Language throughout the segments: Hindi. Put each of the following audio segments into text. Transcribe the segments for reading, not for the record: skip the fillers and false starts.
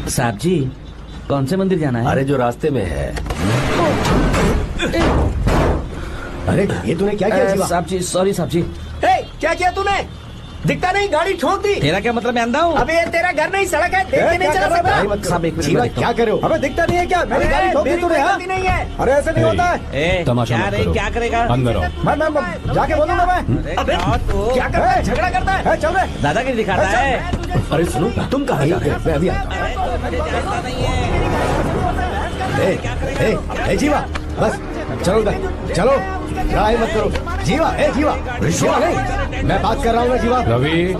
साहब जी, कौन से मंदिर जाना है? अरे जो रास्ते में है। अरे ये तूने क्या किया जीवा? साहब जी, सॉरी साहब जी। क्या किया तूने? दिखता नहीं, गाड़ी ठोक दी। तेरा क्या मतलब, मैं अंधा हूँ? अबे ये तेरा घर नहीं, सड़क है, देख के नहीं चला सकता। साहब एक मिनट, जीवा मैं देखता क्या करे हो? अबे दिखता नहीं है क्या? मेरी गाड़ी ठोक दी तूने। हाँ? नहीं है। अरे ऐसे नहीं होता है। ए, तमाशा क्या मत रे, करो। क्या करेगा? अंदर आओ। मैं जाके बोलूंगा मैं। अबे क्या करता है? झगड़ा करता है? चल रहे। दादागिरी दिखाता है। अरे सुनो, तुम कहाँ जा रहे हो? मैं अभी आता हूँ। जीवा बस चलो उधर, चलो लड़ाई मत करो। जीवा जीवा जीवा नहीं, मैं बात कर रहा हूँ ना जीवा। रवि,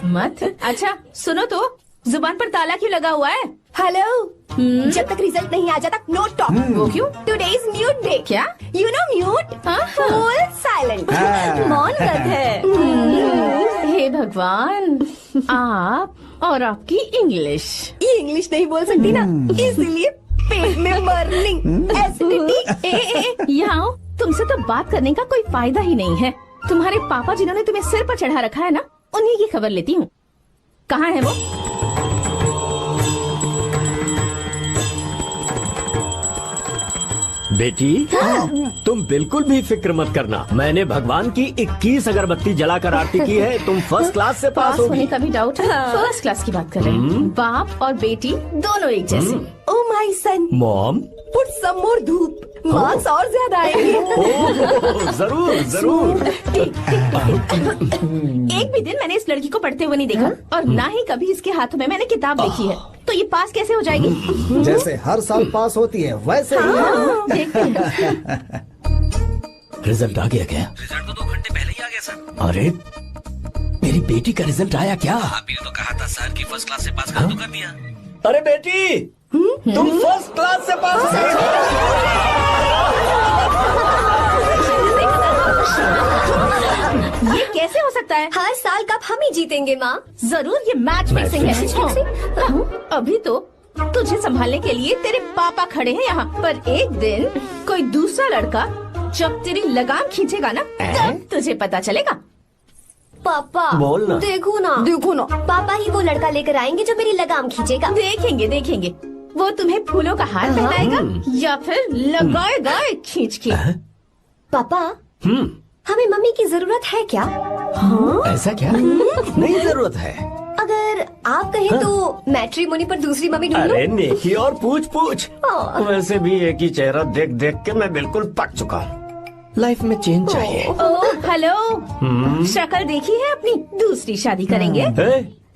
मत। अच्छा सुनो तो, जुबान पर ताला क्यों लगा हुआ है? हेलो, जब तक रिजल्ट नहीं आ जाता नो टॉक। वो क्यों? Today is mute day. क्या? You know mute, full silent, मौन व्रत है। हे भगवान, आप और आपकी इंग्लिश। ये इंग्लिश नहीं बोल सकती ना, इसलिए पेट में बर्निंग, एसिडिटी। यहाँ आओ, तुमसे तो बात करने का कोई फायदा ही नहीं है। तुम्हारे पापा जिन्होंने तुम्हें सिर पर चढ़ा रखा है ना, उन्हीं की खबर लेती हूँ। कहाँ है वो? बेटी, तुम बिल्कुल भी फिक्र मत करना। मैंने भगवान की 21 अगरबत्ती जलाकर आरती की है। तुम फर्स्ट क्लास से पास होने होगी। का भी डाउट है? फर्स्ट क्लास की बात कर रहे हैं। बाप और बेटी दोनों एक जैसे। Oh my son, mom, put some more धूप, मार्क्स और ज्यादा आएंगे। जरूर जरूर। एक भी दिन मैंने इस लड़की को पढ़ते हुए नहीं देखा, और ना ही कभी इसके हाथों में मैंने किताब देखी है। तो ये पास कैसे हो जाएगी? जैसे हर साल पास होती है वैसे ही है। देखते हैं। रिजल्ट आ गया क्या? रिजल्ट तो 2 घंटे पहले ही आ गया सर। अरे मेरी बेटी का रिजल्ट आया क्या? आपने तो कहा था सर कि फर्स्ट क्लास से पास कर, तो कर दिया। अरे बेटी, तुम फर्स्ट क्लास से पास हो गई। ये कैसे हो सकता है? हर साल कप हम ही जीतेंगे माँ। जरूर ये मैच फिक्सिंग है। अभी तो तुझे संभालने के लिए तेरे पापा खड़े हैं यहाँ, पर एक दिन कोई दूसरा लड़का जब तेरी लगाम खींचेगा ना, तब तुझे पता चलेगा। पापा बोलना। देखो ना, पापा ही वो लड़का लेकर आएंगे जो मेरी लगाम खींचेगा। देखेंगे देखेंगे, वो तुम्हें फूलों का हार पहनाएगा या फिर लगाएगा खींच के। पापा, हमें मम्मी की जरूरत है क्या? ऐसा क्या? नहीं जरूरत है। अगर आप कहें तो मैट्रिमोनी पर दूसरी मम्मी ढूंढ अरे लूं? नेकी और पूछ। वैसे भी एक ही चेहरा देख देख के मैं बिल्कुल पक चुका हूँ। लाइफ में चेंज चाहिए। ओह हेलो, शक्ल देखी है अपनी? दूसरी शादी करेंगे।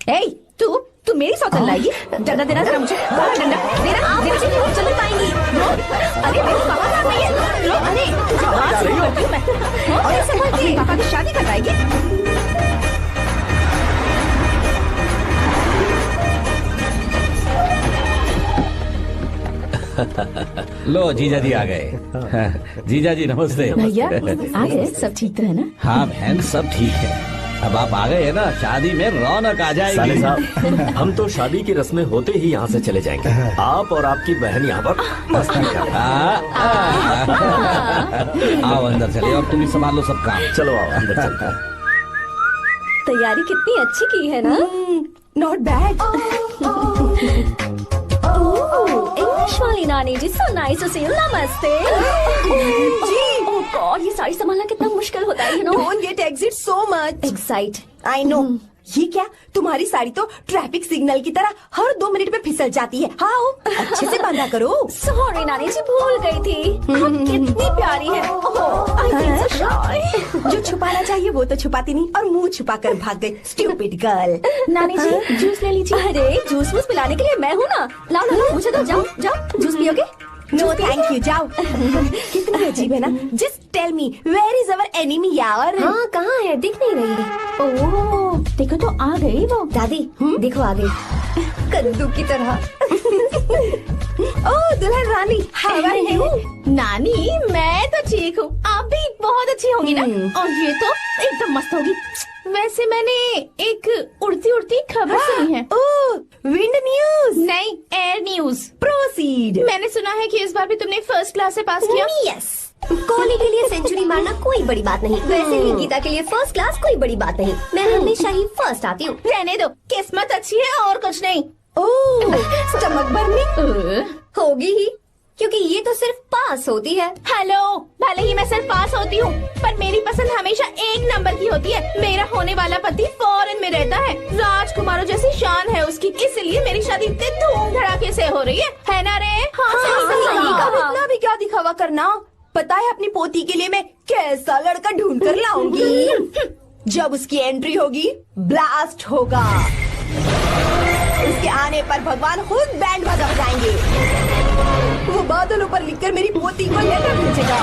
ए, तू मेरी सौतन लाएगी? डंडा देना जरा मुझे। डंडा देना। आप मुझे नहीं चल पाएंगी। अरे मेरे पापा का नहीं है। अरे बात सुन करती हूँ मैं। अरे संभल के, पापा की शादी करवाएगी? लो जीजा जी आ गए। जीजा जी नमस्ते। भैया आ गए, सब ठीक तो है ना? हाँ बहन, सब ठीक है। अब आप आ गए है ना, शादी में रौनक आ जाएगी। साले साहब, हम तो शादी की रस्में होते ही यहाँ से चले जाएंगे। आप और आपकी बहन यहाँ पर मस्ती कर रहे हैं। आओ अंदर चले, और तुम ही संभालो सब काम। चलो आओ अंदर चलते हैं। तैयारी कितनी अच्छी की है ना? Not bad. इंग्लिश वाली नानी जी, so nice to see you. नमस्ते जी। ओह गॉड, ये साड़ी संभालना कितना मुश्किल होता है, you know. Don't get excite so much. Excite. I know. ये क्या, तुम्हारी साड़ी तो ट्रैफिक सिग्नल की तरह हर 2 मिनट में फिसल जाती है। हाउ, अच्छे से बांधा करो। सॉरी नानी जी, भूल गई थी। आप कितनी प्यारी है। ओह, आई थिंक सो शाय। जो छुपाना चाहिए वो तो छुपाती नहीं और मुंह छुपा कर भाग गई। Stupid girl. नानी जी, जूस ले लीजिए। अरे जूस वूस पिलाने के लिए मैं हूँ ना। लाओ लाओ, मुझे दो। जाओ जाओ, जूस पियोगे? नो थैंक यू, जाओ। कितनी अजीब है ना। Just tell me, where is our enemy यार? हाँ, कहाँ है? दिख नहीं रही। ओह देखो तो आ गई वो। दादी देखो आ गई, कद्दू की तरह। ओह दुल्हन रानी, हाउ आर यू? नानी मैं तो ठीक हूँ, आप भी बहुत अच्छी होंगी ना। और ये तो एकदम मस्त होगी। वैसे मैंने एक उड़ती उड़ती खबर सुनी है। ओह, विंड न्यूज? नहीं, एयर न्यूज। प्रोसीड। मैंने सुना है कि इस बार भी तुमने फर्स्ट क्लास से पास किया। यस, कोहली के लिए सेंचुरी मारना कोई बड़ी बात नहीं। वैसे ही गीता के लिए फर्स्ट क्लास कोई बड़ी बात नहीं। मैं हमेशा ही फर्स्ट आती हूँ। रहने दो, किस्मत अच्छी है और कुछ नहीं। ओह, स्टमक बर्निंग होगी ही, क्योंकि ये तो सिर्फ पास होती है। हेलो, भले ही मैं सिर्फ पास होती हूँ, पर मेरी पसंद हमेशा 1 नंबर की होती है। मेरा होने वाला पति फॉरेन में रहता है, राजकुमारों जैसी शान है उसकी, इसलिए मेरी शादी इतने धूम धड़ाके से हो रही है ना रे? हाँ, सही कहा। अब इतना भी क्या दिखावा करना। पता है अपनी पोती के लिए मैं कैसा लड़का ढूंढ कर लाऊंगी। जब उसकी एंट्री होगी, ब्लास्ट होगा। उसके आने पर भगवान खुद बैंड बाजा बजाएंगे। वो बादलों पर लिखकर मेरी पोती को लेटर भेजेगा।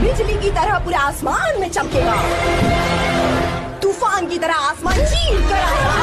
बिजली की तरह पूरे आसमान में चमकेगा, तूफान की तरह आसमान चीर कर आएगा।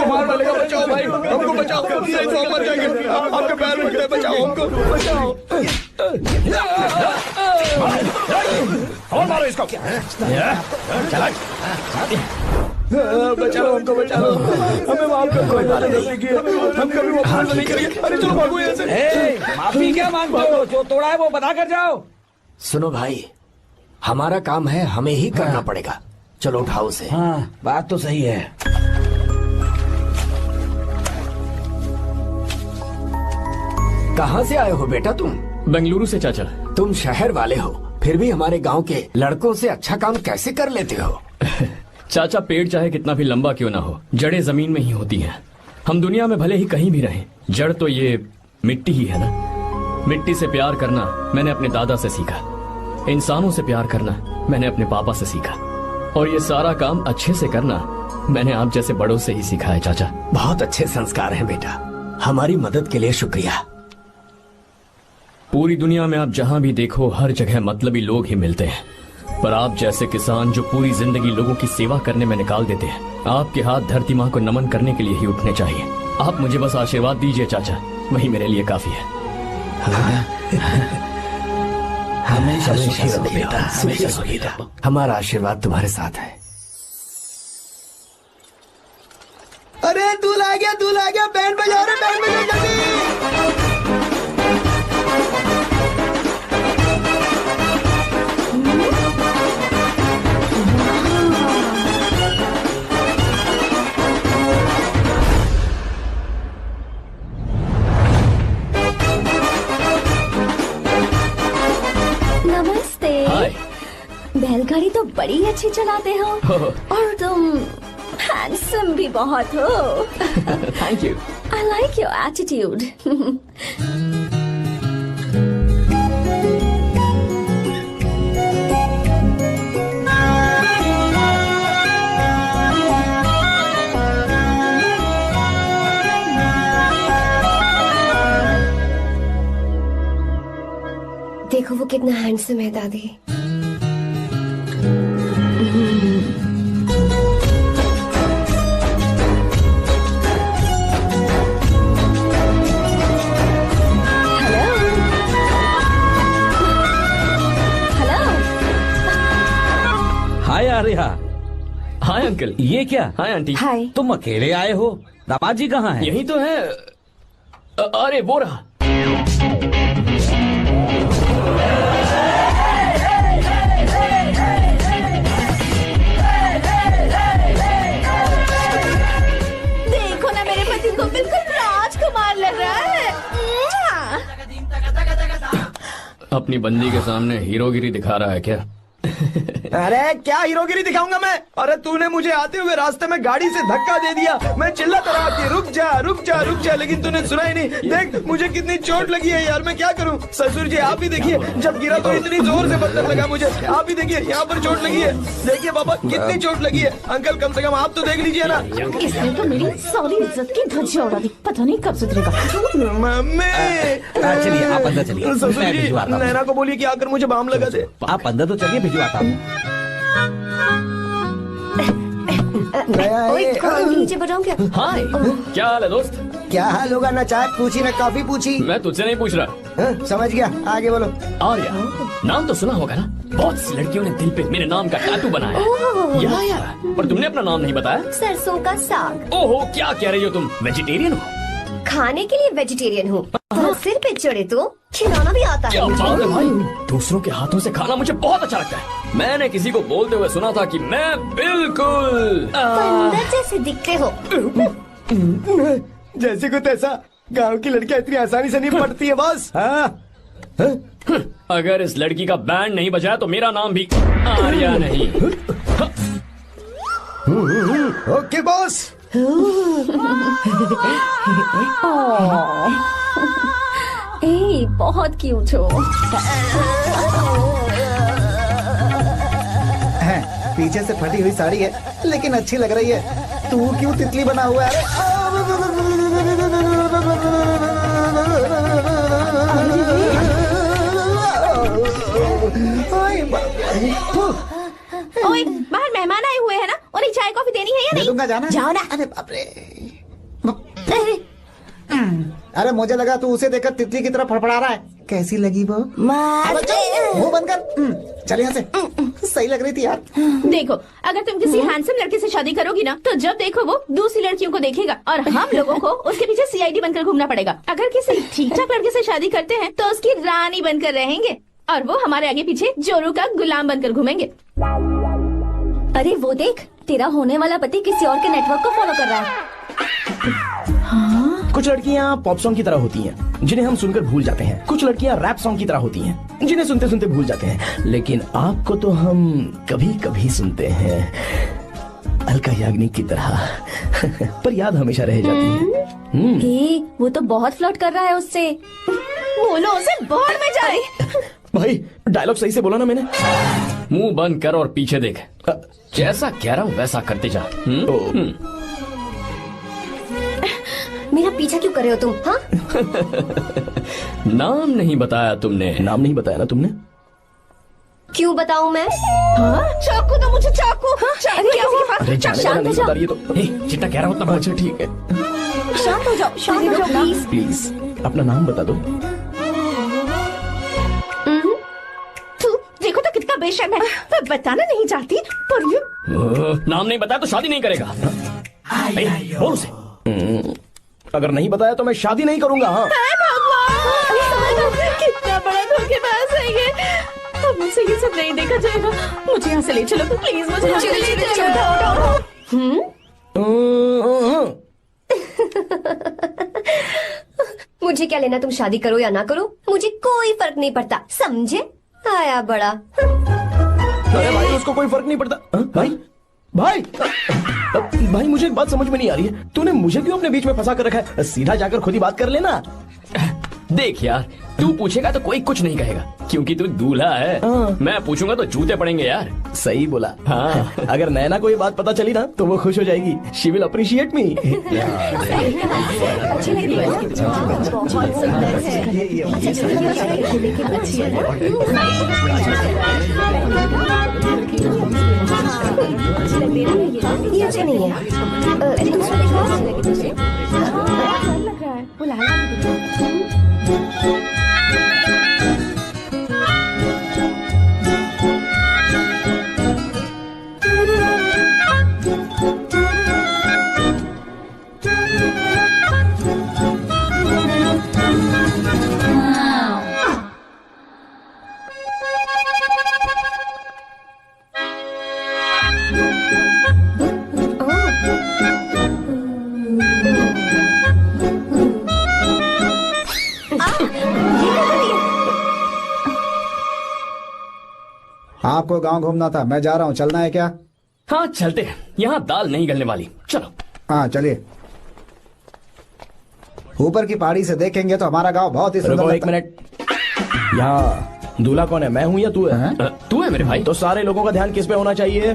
मार डालेगा, बचाओ भाई, हमको बचाओ, नहीं तो हम मर जाएंगे। आपके पैर मिलते हैं, बचाओ हमको, बचाओ। और मारो इसको। चला, बचाओ हमको, बचाओ, हमें माफ कर दो, गलती की, हम कभी वो अपराध नहीं करेंगे। अरे चलो भागो यहाँ से। माफी क्या मांगते हो? जो तोड़ा है वो बता कर जाओ। सुनो भाई, हमारा काम है, हमें ही करना पड़ेगा। चलो उठाओ उसे। हाँ, बात तो सही है। कहाँ से आए हो बेटा तुम? बेंगलुरु से चाचा। तुम शहर वाले हो, फिर भी हमारे गांव के लड़कों से अच्छा काम कैसे कर लेते हो? चाचा, पेड़ चाहे कितना भी लंबा क्यों ना हो, जड़ें जमीन में ही होती हैं। हम दुनिया में भले ही कहीं भी रहें, जड़ तो ये मिट्टी ही है ना। मिट्टी से प्यार करना मैंने अपने दादा से सीखा, इंसानों से प्यार करना मैंने अपने पापा से सीखा, और ये सारा काम अच्छे से करना मैंने आप जैसे बड़ों से ही सीखा है चाचा। बहुत अच्छे संस्कार हैं बेटा, हमारी मदद के लिए शुक्रिया। पूरी दुनिया में आप जहां भी देखो हर जगह मतलबी लोग ही मिलते हैं, पर आप जैसे किसान जो पूरी जिंदगी लोगों की सेवा करने में निकाल देते हैं, आपके हाथ धरती माँ को नमन करने के लिए ही उठने चाहिए। आप मुझे बस आशीर्वाद दीजिए चाचा, वही मेरे लिए काफी है। हमेशा सुखी रहो बेटा, हमेशा सुखी रहो। हमारा आशीर्वाद तुम्हारे साथ है। अरे दूल्हा आ गया, बैंड बजाओ रे, बैंड बजाओ जल्दी। नमस्ते। हाय। बैलगाड़ी तो बड़ी अच्छी चलाते हो, और तुम हैंडसम भी बहुत हो। Thank you. I like your attitude. देखो वो कितना हैंडसम है दादी। हाय आर्या। Hi uncle. ये क्या? Hi aunty. हाय। तुम अकेले आए हो? दामाद जी कहाँ हैं? यही तो है। अरे वो रहा। देखो ना, मेरे पति को बिल्कुल राजकुमार लग रहा है। अपनी बंदी के सामने हीरोगिरी दिखा रहा है क्या? अरे क्या हीरोगिरी दिखाऊंगा मैं? अरे तूने मुझे आते हुए रास्ते में गाड़ी से धक्का दे दिया, मैं चिल्लाता रहा कि रुक जा रुक जा रुक जा, लेकिन तूने सुना ही नहीं। देख मुझे कितनी चोट लगी है यार, मैं क्या करूं? ससुर जी आप ही देखिए, जब गिरा तो इतनी जोर से पत्थर लगा मुझे। आप ही देखिए, यहाँ पर चोट लगी है। देखिए पापा कितनी चोट लगी है। अंकल कम से कम आप तो देख लीजिए ना। इसने तो मेरी सारी इज्जत की धज्जियां उड़ा दी, पता नहीं कब सुधरेगा। मम्मी चलिए आप अंदर चलिए, ससुर मैं जी भिजवाता हूँ। नैना को बोलिए कि आकर मुझे बाम लगा दे। आप अंदर तो चलिए, भिजवाता हूँ। ओए, कौन नीचे बताऊं क्या? हाय, क्या हाल है दोस्त? क्या हाल होगा? ना चाय पूछी ना कॉफी पूछी। मैं तुझसे नहीं पूछ रहा। हाँ, समझ गया, आगे बोलो। आर्या, नाम तो सुना होगा ना? बहुत सी लड़कियों ने दिल पे मेरे नाम का टैटू बनाया है। या, पर तुमने अपना नाम नहीं बताया। सरसों का साग। ओहो, क्या कह रही हो तुम? वेजिटेरियन हो? खाने के लिए वेजिटेरियन हूँ, पर सिर पे चढ़े तो खिलाना भी आता क्या है बात है मुझे। भाई, दूसरों के हाथों से खाना मुझे बहुत अच्छा लगता है। मैंने किसी को बोलते हुए सुना था कि मैं बिल्कुल बंदर जैसे दिखते हो। जैसे को तैसा, गांव की लड़कियां इतनी आसानी से नहीं पटती है बस। अगर इस लड़की का बैंड नहीं बजाया तो मेरा नाम भी आर्या नहीं। Okay boss. ए, बहुत क्यूट हो। पीछे से फटी हुई साड़ी है, लेकिन अच्छी लग रही है। तू क्यों तितली बना हुआ है? ओए, बाहर मेहमान आए हुए हैं ना, उन्हें चाय कॉफी देनी है या नहीं? दूंगा, जाना। जाओ ना। अरे बाप रे। अरे मुझे लगा तू उसे देखकर तितली की तरह फड़फड़ा रहा है। कैसी लगी वो? मुंह बंद कर। चल यहाँ से। सही लग रही थी यार। देखो, अगर तुम किसी हैंडसम लड़के से शादी करोगी ना, तो जब देखो वो दूसरी लड़कियों को देखेगा और हम लोगों को उसके पीछे सीआईडी बनकर घूमना पड़ेगा। अगर किसी ठीक ठाक लड़के से शादी करते हैं तो उसकी रानी बनकर रहेंगे और वो हमारे आगे पीछे जोरू का गुलाम बनकर घूमेंगे। अरे वो देख, तेरा होने वाला पति किसी और के नेटवर्क को फॉलो कर रहा है। हाँ? कुछ लड़कियाँ पॉप सॉन्ग की तरह होती हैं, जिन्हें हम सुनकर भूल जाते हैं। कुछ लड़कियाँ रैप सॉन्ग की तरह होती हैं, जिन्हें सुनते सुनते भूल जाते हैं। लेकिन आपको तो हम कभी कभी सुनते हैं अलका याग्निक की तरह पर याद हमेशा रह जाती है। वो तो बहुत फ्लर्ट कर रहा है उससे। बोलो उसे बाहर में जाए। भाई डायलॉग सही से बोला ना मैंने? मुंह बंद कर और पीछे देख। जैसा कह रहा हूँ वैसा करते जा। मेरा पीछा क्यों कर रहे हो तुम? हाँ, नाम नहीं बताया तुमने। नाम नहीं बताया ना तुमने? क्यों बताऊं मैं? चाकू दो मुझे, चाकू। अरे क्या हुआ? अरे जाने शांत का हो नहीं जाओ। बता रही है तो जितना कह रहा हूँ उतना अच्छा ठीक है। शांत हो जाओ, शांत हो जाओ प्लीज। प्लीज अपना नाम बता दो। तू देखो तो कितना बेशर्म है। मैं बताना नहीं चाहती पर ये नाम नहीं बताया तो शादी नहीं करेगा। बोल उसे। अगर नहीं बताया तो मैं शादी नहीं करूंगा। हाँ कितना बड़ा धोखेबाज है ये। अब मुझसे ये सब नहीं देखा जाएगा। मुझे यहाँ से ले चलो प्लीज, मुझे यहाँ से ले चलो। मुझे क्या लेना तुम शादी करो या ना करो, मुझे कोई फर्क नहीं पड़ता, समझे? आया बड़ा। अरे भाई उसको कोई फर्क नहीं पड़ता। भाई भाई भाई मुझे एक बात समझ में नहीं आ रही है, तूने मुझे क्यों अपने बीच में फंसा कर रखा है? सीधा जाकर खुद ही बात कर लेना। देख यार, तू पूछेगा तो कोई कुछ नहीं कहेगा क्योंकि तू दूल्हा है। मैं पूछूंगा तो जूते पड़ेंगे यार। सही बोला। हाँ। अगर नैना को ये बात पता चली ना तो वो खुश हो जाएगी। शी विल अप्रिशिएट मी। ये अच्छा नहीं है। दूसरा देखो। लग रहा है वो लाल। आपको गांव घूमना था, मैं जा रहा हूँ, चलना है क्या? हाँ चलते हैं, यहाँ दाल नहीं गलने वाली। चलो। हाँ चलिए। ऊपर की पहाड़ी से देखेंगे तो हमारा गांव बहुत ही सुंदर रुको एक लगता है। मिनट। यहाँ दूल्हा कौन है, मैं हूँ या तू है? तू है मेरे भाई। तो सारे लोगों का ध्यान किस पे होना चाहिए?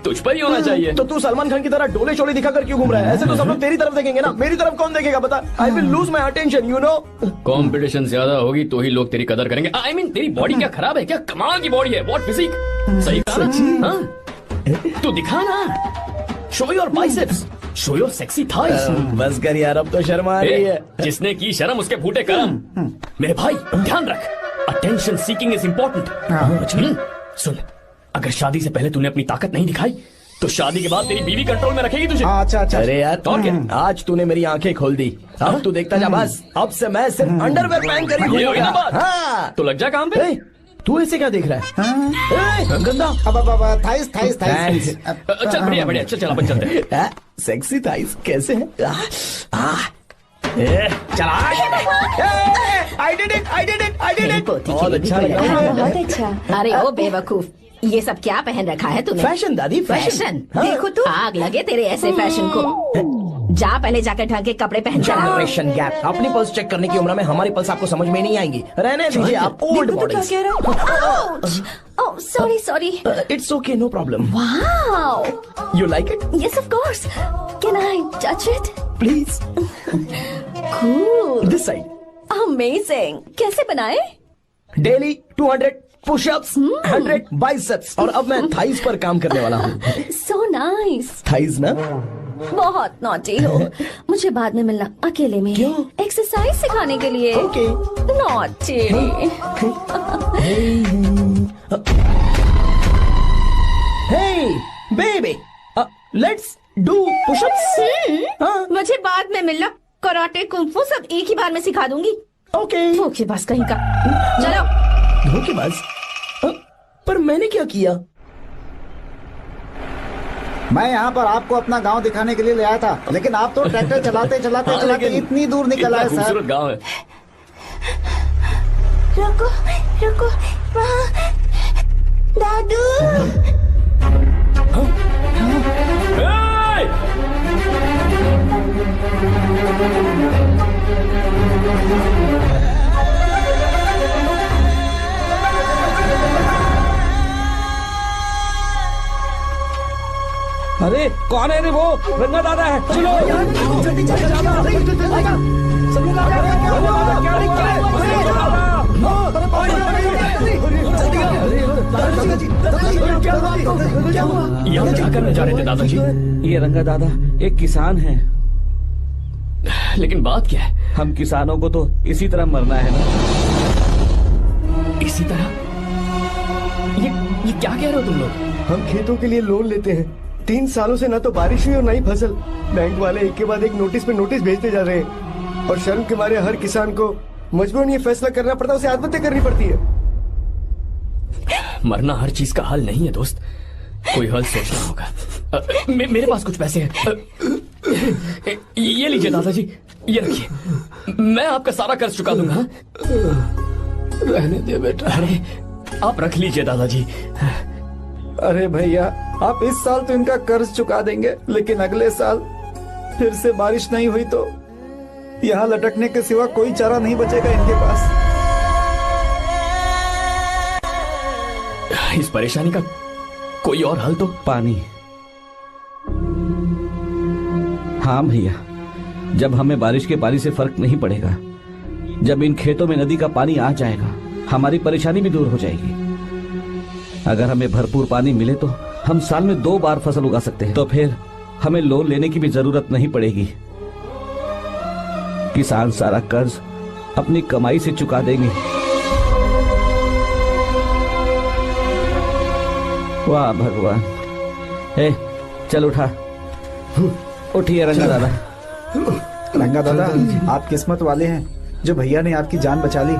तुझ पर ही होना चाहिए। तो तू सलमान खान की तरह डोले शोले दिखाकर क्यों घूम रहा है? ऐसे तो सब लोग तेरी तरफ देखेंगे ना, मेरी तरफ कौन देखेगा बता? I will lose my attention, you know. Competition ज्यादा होगी तो ही लोग तेरी कदर करेंगे। आई मीन तेरी बॉडी क्या खराब है क्या? कमाल की बॉडी है, व्हाट फिजिक। सही कहा ना? हाँ? तू दिखा ना, show your biceps, show your sexy thighs. बस कर यार, अब तो शर्म आ रही है। जिसने की शर्म उसके फूटे करम। मेरे भाई ध्यान रख, अटेंशन सीकिंग इज इम्पोर्टेंट। सुन, अगर शादी से पहले तूने अपनी ताकत नहीं दिखाई तो शादी के बाद तेरी बीवी कंट्रोल में रखेगी तुझे। हाँ अच्छा अच्छा। अरे यार और क्या? आज तूने मेरी आंखें खोल दी। अब तू देखता जा बस, अब से मैं सिर्फ अंडरवेयर पहन कर ही ये हुई ना बात? हाँ। तो लग जा काम पे। ए, तू ऐसे क्या देख रहा है? ए, गंदा। अब थाइस थाइस थाइस। चल बढ़िया बढ़िया, चल अपन चलते हैं। सेक्सी थाइस कैसे है? चला। I did it, I did it, I did it. बहुत अच्छा लगा। बहुत अच्छा। अरे ओ बेवकूफ, ये सब क्या पहन रखा है तूने? फैशन दादी, फैशन। फैशन। हाँ। देखो तू, आग लगे तेरे ऐसे फैशन को। जा पहले जाकर ढंग के कपड़े पहन कर आ। Generation gap. अपनी पल्स चेक करने की उम्र में हमारी पल्स आपको समझ में नहीं आएंगी। रहने दीजिए आप old bodies. Oh sorry sorry. It's okay, no problem. Wow. You like it? Yes of course. Can I touch it? Please Cool. This side. Amazing. कैसे बनाए? डेली 200 पुशअप्स, 100 बाइसेप्स, और अब मैं थाइस पर काम करने वाला हूँ। So nice. थाइस ना? बहुत नॉटी हो। मुझे बाद में मिलना अकेले में। क्यों? एक्सरसाइज सिखाने के लिए। Okay. Naughty. Hey baby, let's do push-ups. हाँ, मुझे बाद में मिलना। कराटे कुंफू सब एक ही बार में सिखा दूंगी। ओके। धोखेबाज कहीं का। चलो। धोखेबाज? पर मैंने क्या किया? मैं यहाँ पर आपको अपना गांव दिखाने के लिए ले आया था, लेकिन आप तो ट्रैक्टर चलाते चलाते हाँ, चलाते लेकिन इतनी दूर निकल आए सर। खूबसूरत गांव है। रुको रुको, वहाँ दादू। अरे कौन है रे वो? रंगा दादा है, चलो जल्दी यहाँ क्या करने जा रहे थे दादाजी? ये रंगा दादा एक किसान है। लेकिन बात क्या है? हम किसानों को तो इसी तरह मरना है ना। इसी तरह? ये क्या कह रहे हो तुम लोग? हम खेतों के लिए लोन लेते हैं। 3 सालों से ना तो बारिश हुई और ना ही फसल। बैंक वाले एक के बाद एक नोटिस पे नोटिस भेजते जा रहे हैं और शर्म के मारे हर किसान को मजबूरन ये फैसला करना पड़ता है, उसे आत्महत्या करनी पड़ती है। मरना हर चीज का हल नहीं है दोस्त, कोई हल सोचना होगा। मेरे पास कुछ पैसे हैं। ये लीजिए दादाजी, ये रखिए, मैं आपका सारा कर्ज चुका दूंगा। रहने दे बेटा। अरे आप रख लीजिए दादाजी। अरे भैया, आप इस साल तो इनका कर्ज चुका देंगे, लेकिन अगले साल फिर से बारिश नहीं हुई तो यहाँ लटकने के सिवा कोई चारा नहीं बचेगा इनके पास। इस परेशानी का कोई और हल तो? पानी। हाँ भैया, जब हमें बारिश के पानी से फर्क नहीं पड़ेगा, जब इन खेतों में नदी का पानी आ जाएगा, हमारी परेशानी भी दूर हो जाएगी। अगर हमें भरपूर पानी मिले तो हम साल में 2 बार फसल उगा सकते हैं। तो फिर हमें लोन लेने की भी जरूरत नहीं पड़ेगी। किसान सारा कर्ज अपनी कमाई से चुका देंगे। वाह भगवान। ए, चल उठा, उठिए रंगा दादा। रंगा दादा, आप किस्मत वाले हैं जो भैया ने आपकी जान बचा ली।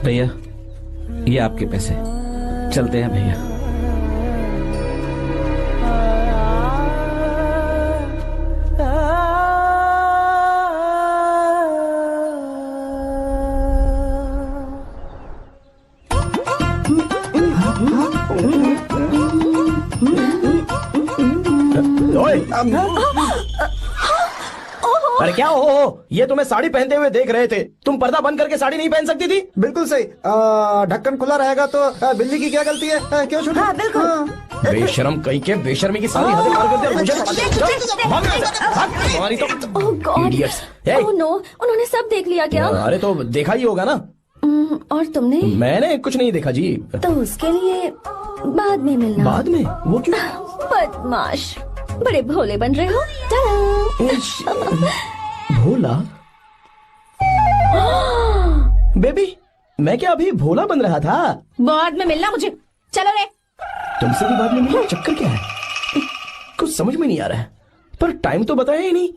भैया, ये आपके पैसे, चलते हैं भैया। अरे क्या हो, ये तुम्हें साड़ी पहनते हुए देख रहे थे। तुम पर्दा बंद करके साड़ी नहीं पहन सकती थी? बिल्कुल सही। ढक्कन खुला रहेगा तो बिल्ली की क्या गलती है? क्यों छोटे? हाँ बिल्कुल। बेशरम कहीं के, बेशर्मी की सारी हदें पार कर दे और मुझे पता तुम्हारी तो ओह गॉड, idiots। ओह नो, उन्होंने सब देख लिया क्या? अरे तो देखा ही होगा ना। और तुमने? मैंने कुछ नहीं देखा जी। तो उसके लिए बाद में मिलना। बाद में? वो क्यों? बदमाश, बड़े भोले बन रहे हो। टाटा। भोला? बेबी, मैं क्या अभी भोला बन रहा था? बाद में मिलना मुझे। चलो रे। तुमसे भी बाद में मिलना? चक्कर क्या है? कुछ समझ में नहीं आ रहा है, पर टाइम तो बताया ही नहीं।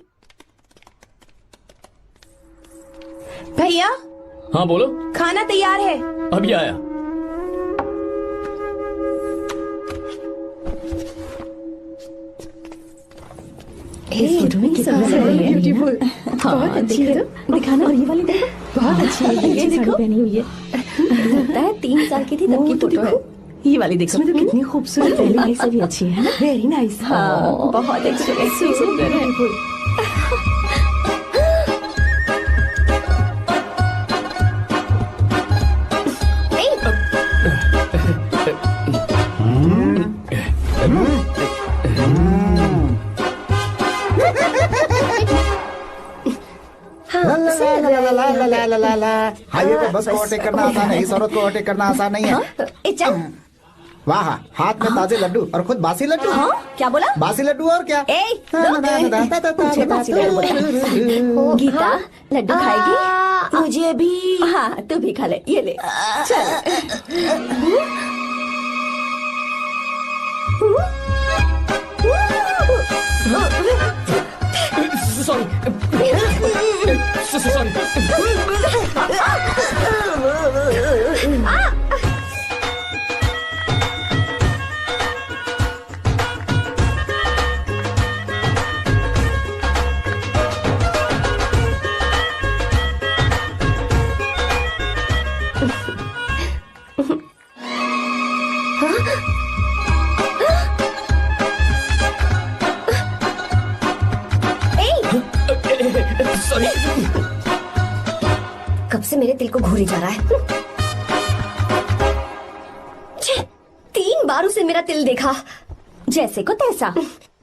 भैया, हाँ बोलो। खाना तैयार है। अभी आया। इस फोटो में कितना ब्यूटीफुल, बहुत अच्छी है। दिखाना। और ये वाली देखो, बहुत अच्छी है। ये देखो, पहनी हुई है। लगता है 3 साल की थी तब की फोटो है। ये वाली देखो, इसमें तो कितनी खूबसूरत है। ये से भी अच्छी है ना? Very nice. हाँ, बहुत अच्छी है। ब्यूटीफुल। हाईवे पे बस को ओवरटेक करना आसान है, इस औरत को ओवरटेक करना आसान नहीं है। वाह, हाथ में ताजे लड्डू और खुद बासी लड्डू। हाँ, क्या बोला? बासी लड्डू और क्या? मुझे बासी लड्डू बोला। गीता, लड्डू खाएगी? मुझे भी। हाँ, तू भी खा ले। ये ले, सॉरी सॉरी। सॉरी। कब से मेरे दिल को घूरी जा रहा है। छे, 3 बार उसे मेरा तिल देखा। जैसे को तैसा।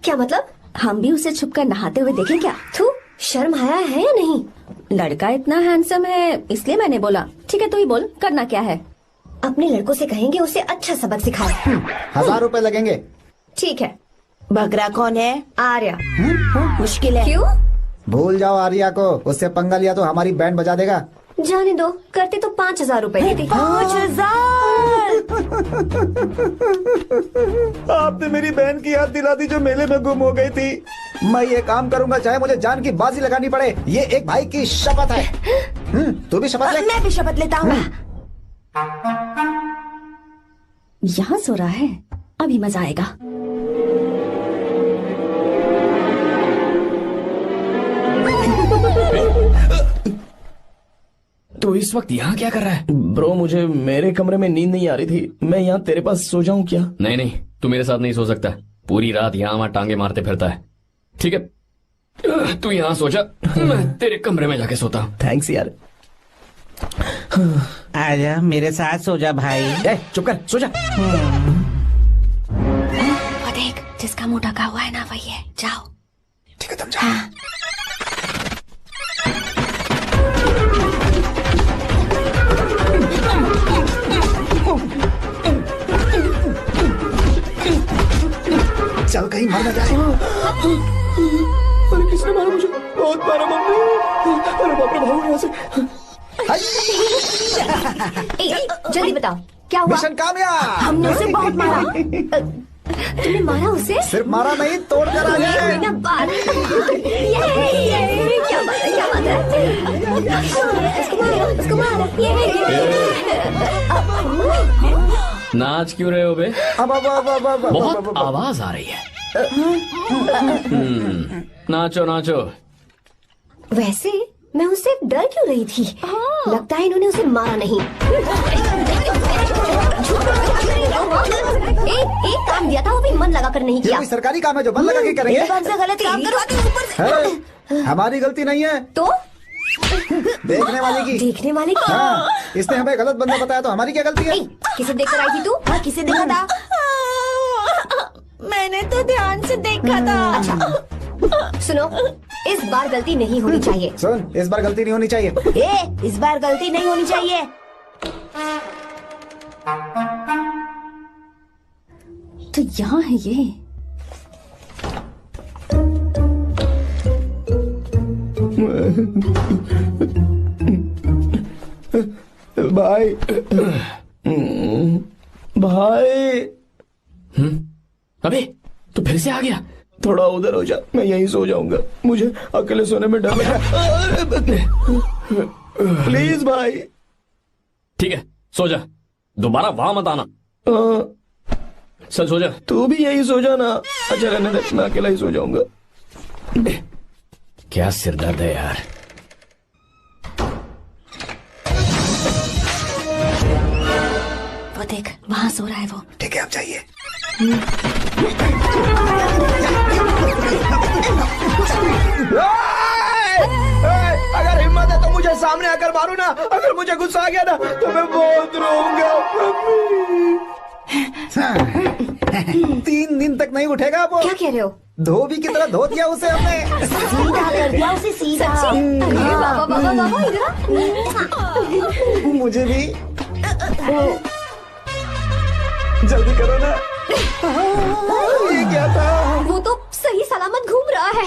क्या मतलब? हम भी उसे छुपकर नहाते हुए देखें क्या? तू शर्म आया है या नहीं? लड़का इतना हैंडसम है इसलिए मैंने बोला। ठीक है तू ही बोल, करना क्या है? अपने लड़कों से कहेंगे उसे अच्छा सबक सिखाए। 1000 रुपए लगेंगे। ठीक है। बकरा कौन है? आर्या। मुश्किल है। क्यों? भूल जाओ आर्या को, उससे पंगा लिया तो हमारी बैंड बजा देगा। जाने दो, करते तो 5000 रुपए देते। 5000। आपने मेरी बहन की याद दिला दी जो मेले में गुम हो गई थी। मैं ये काम करूंगा चाहे मुझे जान की बाजी लगानी पड़े। ये एक भाई की शपथ है। तू भी शपथ ले। मैं भी शपथ लेता हूँ। यहाँ सो रहा है, अभी मजा आएगा। तो इस वक्त यहाँ क्या कर रहा है? ब्रो मुझे मेरे कमरे में नींद नहीं आ रही थी, मैं यहाँ तेरे पास सो जाऊं क्या? नहीं नहीं, तू मेरे साथ नहीं सो सकता। पूरी रात यहाँ वहाँ टांगे मारते फिरता है। ठीक है तू यहाँ सो जा, मैं तेरे कमरे में जाके सोता हूँ। थैंक्स यार। आजा मेरे साथ सो जा भाई। चुप कर, सो जा। वो देख, जिसका मुंह ढका हुआ है ना वही है। जाओ। ठीक है तुम जाओ। चल कहीं मर न जाए। अरे किसने मारा मुझे? बहुत मारा मम्मी। अरे बाप रे, भागो यहाँ से। जल्दी बताओ क्या हुआ? मिशन कामयाब। हमने उसे बहुत मारा। तुमने मारा उसे? सिर्फ मारा नहीं, तोड़ कर आ गए। ये बात। ये क्या बात है? क्या बात है? उसको मारो। नाच क्यों रहे हो बे? बहुत आवाज आ रही है। नाचो नाचो। वैसे मैं उससे डर क्यों रही थी? लगता है इन्होंने उसे मारा नहीं। एक काम दिया था वो भी मन लगाकर नहीं ये किया। कोई सरकारी काम है जो मन लगा के करेंगे? एक बार से गलत काम करवाते हो ऊपर से। है, हमारी गलती नहीं है, तो देखने वाले की। देखने वाले की। हाँ, इसने हमें गलत बंदा बताया तो हमारी क्या गलती है? किसे देखकर आई थी तू? हाँ, किसे देखा था? मैंने तो ध्यान से देखा था। अच्छा सुनो, इस बार गलती नहीं होनी चाहिए। सुन, इस बार गलती नहीं होनी चाहिए। इस बार गलती नहीं होनी चाहिए। तो यहाँ है ये। भाई भाई। अबे तू फिर से आ गया? थोड़ा उधर हो जा, मैं यहीं सो जाऊंगा। मुझे अकेले सोने में डर लगता है। प्लीज भाई। ठीक है सो जा, दोबारा वहां मत आना। चल सो जा। तू भी यहीं सो जाना। अच्छा रहने दे, मैं अकेला ही सो जाऊंगा। क्या सिरदर्द है यार। वो देख, वहाँ सो रहा है वो। ठीक है अब जाइए। अगर हिम्मत है तो मुझे सामने आकर मारो ना। अगर मुझे गुस्सा आ गया ना तो मैं बहुत रोऊंगा। 3 दिन तक नहीं उठेगा वो। क्या कह रहे हो? धोबी की तरह धो दिया उसे हमने। सीधा कर दिया उसे, सीधा। अरे बाबा बाबा बाबा, इधर आ। मुझे भी जल्दी करो ना। ये क्या था? वो तो सही सलामत घूम रहा है।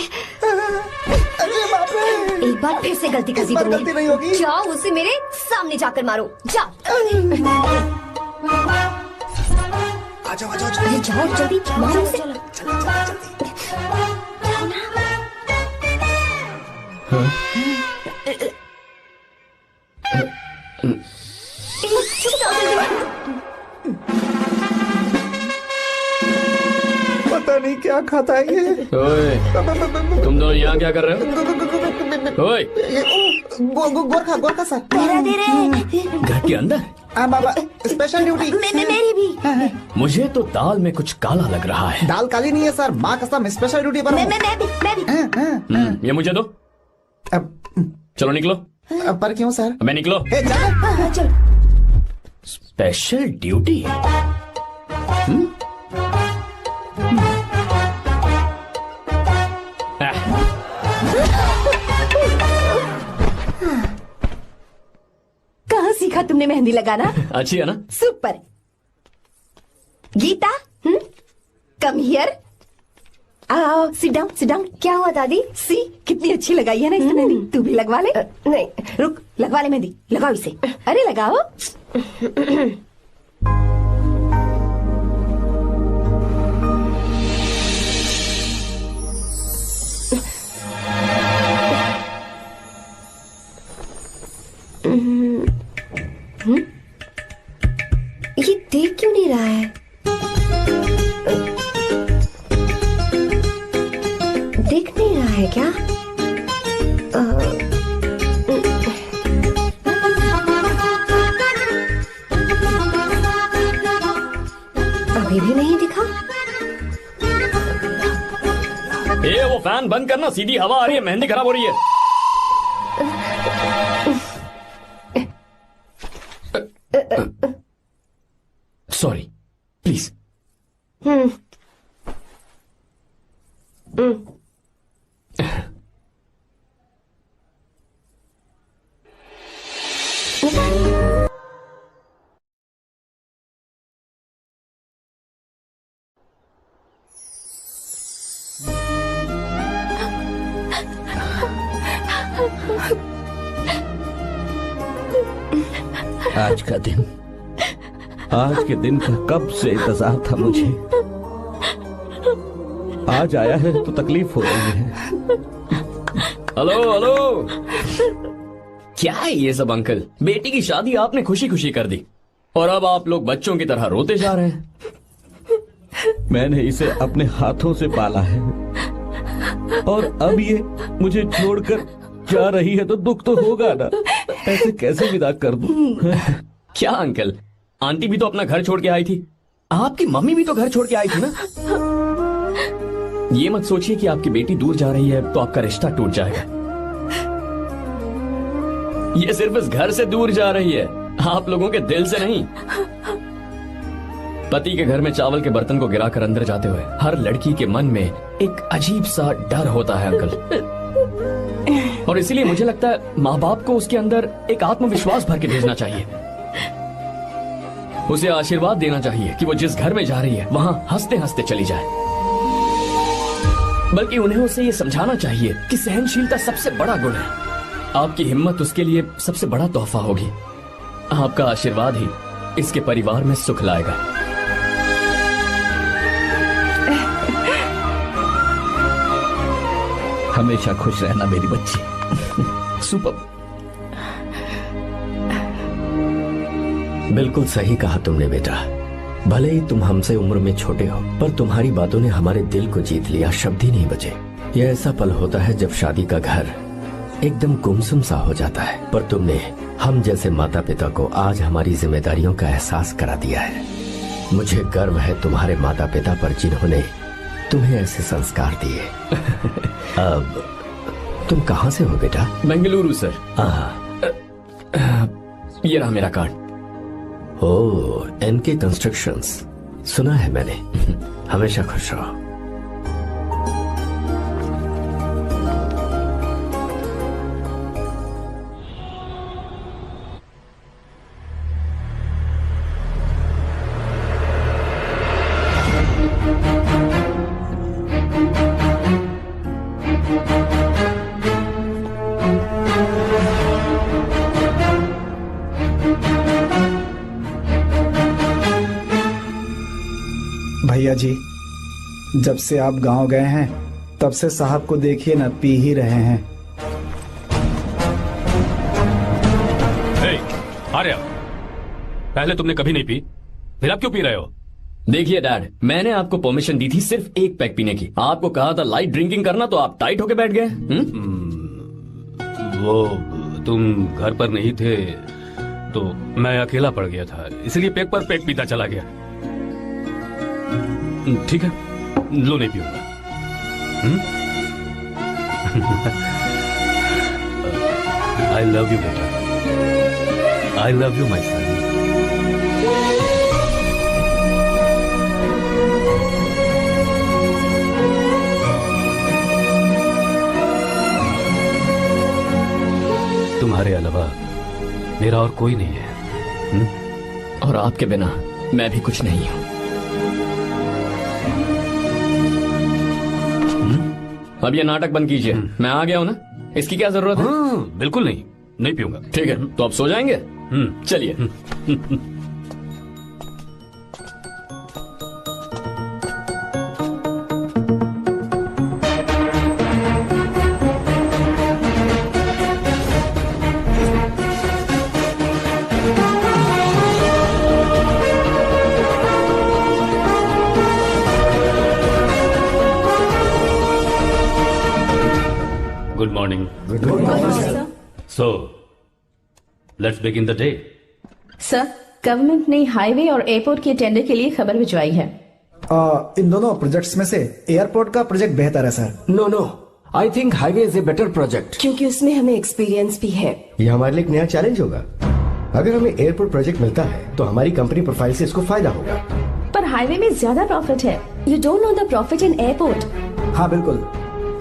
अरे बाप रे, एक बार फिर से गलती कर दी इस बार तुमने। गलती नहीं होगी। जाओ उसे मेरे सामने जाकर मारो। जाओ। आ जाओ आ जाओ। अरे जाओ जल्दी मारो उसे। पता नहीं क्या खाता है ये। ओए, तुम दोनों यहाँ क्या कर रहे हो? ओए, गोरखा सर। पहरा दे रहे हैं। घर के अंदर? बाबा स्पेशल ड्यूटी। मेरी भी। मुझे तो दाल में कुछ काला लग रहा है। दाल काली नहीं है सर, माँ कसम स्पेशल ड्यूटी पर हूँ। मैं भी। ये मुझे दो। चलो निकलो। पर क्यों सर? मैं निकलो। चल। Special duty. कहाँ सीखा तुमने मेहंदी लगाना? अच्छी है ना? सुपर। Geeta, come here. आओ, सिट डाउन। क्या हुआ दादी? सी कितनी अच्छी लगाई है ना इसने मेहंदी। तू भी लगवा ले। नहीं, रुक, लगवा ले मेहंदी। लगाओ इसे। अरे लगाओ। ये देख क्यों नहीं रहा है? देख नहीं रहा है क्या? अभी भी नहीं दिखा। वो फैन बंद करना, सीधी हवा आ रही है, मेहंदी खराब हो रही है। Sorry, please. आज के दिन का कब से इंतजार था मुझे। आज आया है तो तकलीफ हो रही है। हेलो। क्या है ये सब अंकल? बेटी की शादी आपने खुशी खुशी कर दी और अब आप लोग बच्चों की तरह रोते जा रहे हैं। मैंने इसे अपने हाथों से पाला है और अब ये मुझे छोड़कर जा रही है तो दुख तो होगा ना। ऐसे कैसे विदा कर दूं? क्या अंकल, आंटी भी तो अपना घर छोड़ के आई थी, आपकी मम्मी भी तो घर छोड़ के आई थी ना। ये मत सोचिए कि आपकी बेटी दूर जा रही है तो आपका रिश्ता टूट जाएगा। ये सिर्फ इस घर से दूर जा रही है, आप लोगों के दिल से नहीं। पति के घर में चावल के बर्तन को गिराकर अंदर जाते हुए हर लड़की के मन में एक अजीब सा डर होता है अंकल, और इसीलिए मुझे लगता है माँ बाप को उसके अंदर एक आत्मविश्वास भर के भेजना चाहिए। उसे आशीर्वाद देना चाहिए कि वो जिस घर में जा रही है वहां हंसते हंसते चली जाए। बल्कि उन्हें उसे ये समझाना चाहिए कि सहनशीलता सबसे बड़ा गुण है। आपकी हिम्मत उसके लिए सबसे बड़ा तोहफा होगी। आपका आशीर्वाद ही इसके परिवार में सुख लाएगा। हमेशा खुश रहना मेरी बच्ची। सुपर। बिल्कुल सही कहा तुमने बेटा। भले ही तुम हमसे उम्र में छोटे हो, पर तुम्हारी बातों ने हमारे दिल को जीत लिया, शब्द ही नहीं बचे। यह ऐसा पल होता है जब शादी का घर एकदम गुमसुम सा हो जाता है, पर तुमने हम जैसे माता पिता को आज हमारी जिम्मेदारियों का एहसास करा दिया है। मुझे गर्व है तुम्हारे माता पिता पर जिन्होंने तुम्हें ऐसे संस्कार दिए। अब तुम कहाँ से हो बेटा? बेंगलुरु सर। ये रहा मेरा कार्ड। ओह, एनके कंस्ट्रक्शंस, सुना है मैंने। हमेशा खुश रहो। भैया जी, जब से आप गांव गए हैं तब से साहब को देखिए ना, पी ही रहे हैं। आर्या, पहले तुमने कभी नहीं पी, फिर आप क्यों पी रहे हो? देखिए डैड, मैंने आपको परमिशन दी थी सिर्फ एक पैक पीने की। आपको कहा था लाइट ड्रिंकिंग करना तो आप टाइट होके बैठ गए। वो तुम घर पर नहीं थे तो मैं अकेला पड़ गया था, इसलिए पेट पर पेट पीता चला गया। ठीक है, लो नहीं पीऊंगा। आई लव यू बेटा, आई लव यू माई सन। तुम्हारे अलावा मेरा और कोई नहीं है। और आपके बिना मैं भी कुछ नहीं हूं। अब ये नाटक बंद कीजिए, मैं आ गया हूं ना, इसकी क्या जरूरत है? बिल्कुल नहीं, नहीं पीऊंगा। ठीक है, तो आप सो जाएंगे? चलिए। Good morning. Good morning, sir. So, let's begin the day. Sir, government ने हाईवे और एयरपोर्ट के टेंडर के लिए खबर भिजवाई है। इन दोनों प्रोजेक्ट्स में से एयरपोर्ट का प्रोजेक्ट बेहतर है sir. No no, I think highway is a better project, क्योंकि उसमें हमें एक्सपीरियंस भी है। ये हमारे लिए एक नया चैलेंज होगा। अगर हमें एयरपोर्ट प्रोजेक्ट मिलता है तो हमारी कंपनी प्रोफाइल से इसको फायदा होगा। पर हाईवे में ज्यादा प्रॉफिट है। You don't know the profit in airport. हाँ बिल्कुल,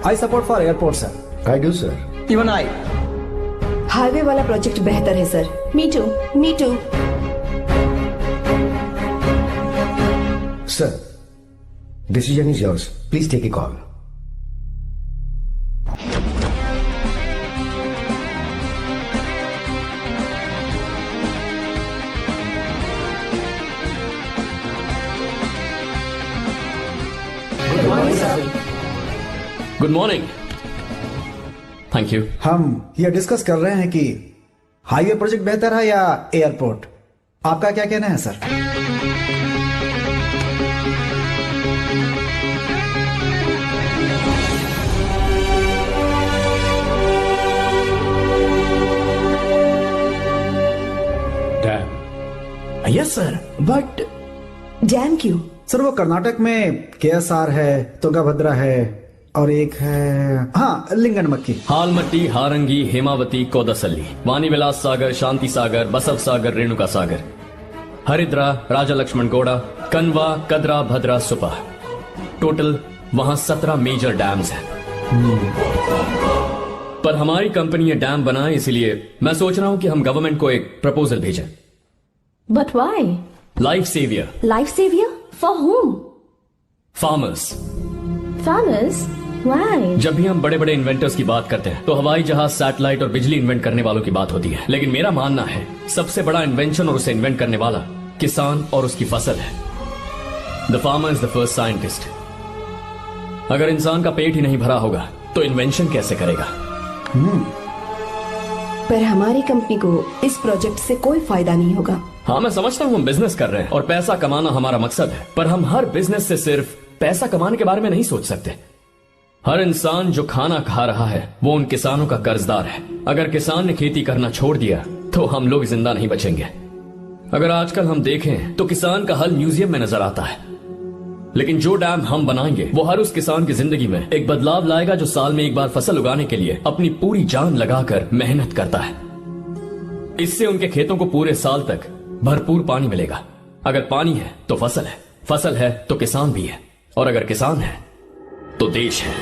I support for airport sir. I do sir. Even I. Highway वाला प्रोजेक्ट बेहतर है sir. Me too. Me too. Sir, decision is yours, please take a call. Good morning. Thank you. हम ये डिस्कस कर रहे हैं कि हाईवे प्रोजेक्ट बेहतर है या एयरपोर्ट। आपका क्या कहना है sir? Dam. Yes sir, but dam क्यों? सर वो कर्नाटक में केएसआर है, तुंगाभद्रा है और एक है हाँ लिंगनमक्की। हालमट्टी, हारंगी, हेमावती, कोदसल्ली, वानी विलास सागर, शांति सागर, बसव सागर, रेणुका सागर, हरिद्रा, राजा लक्ष्मण गौड़ा, कनवा, कदरा, भद्रा, सुपा। टोटल वहां 17 मेजर डैम्स हैं। पर हमारी कंपनी ये डैम बनाए, इसलिए मैं सोच रहा हूं कि हम गवर्नमेंट को एक प्रपोजल भेजें। But why? Life saviour. Life saviour for whom? Farmers. Farmers? Why? जब भी हम बड़े बड़े इन्वेंटर्स की बात करते हैं तो हवाई जहाज, सैटेलाइट और बिजली इन्वेंट करने वालों की बात होती है, लेकिन मेरा मानना है सबसे बड़ा इन्वेंशन और उसे इन्वेंट करने वाला किसान और उसकी फसल है। The farmer is the first scientist. अगर इंसान का पेट ही नहीं भरा होगा तो इन्वेंशन कैसे करेगा? पर हमारी कंपनी को इस प्रोजेक्ट से कोई फायदा नहीं होगा। हाँ, मैं समझता हूँ हम बिजनेस कर रहे हैं और पैसा कमाना हमारा मकसद है, पर हम हर बिजनेस से सिर्फ पैसा कमाने के बारे में नहीं सोच सकते। हर इंसान जो खाना खा रहा है वो उन किसानों का कर्जदार है। अगर किसान ने खेती करना छोड़ दिया तो हम लोग जिंदा नहीं बचेंगे। अगर आजकल हम देखें तो किसान का हल म्यूजियम में नजर आता है, लेकिन जो डैम हम बनाएंगे वो हर उस किसान की जिंदगी में एक बदलाव लाएगा जो साल में एक बार फसल उगाने के लिए अपनी पूरी जान लगाकर मेहनत करता है। इससे उनके खेतों को पूरे साल तक भरपूर पानी मिलेगा। अगर पानी है तो फसल है, फसल है तो किसान भी है, और अगर किसान है तो देश है।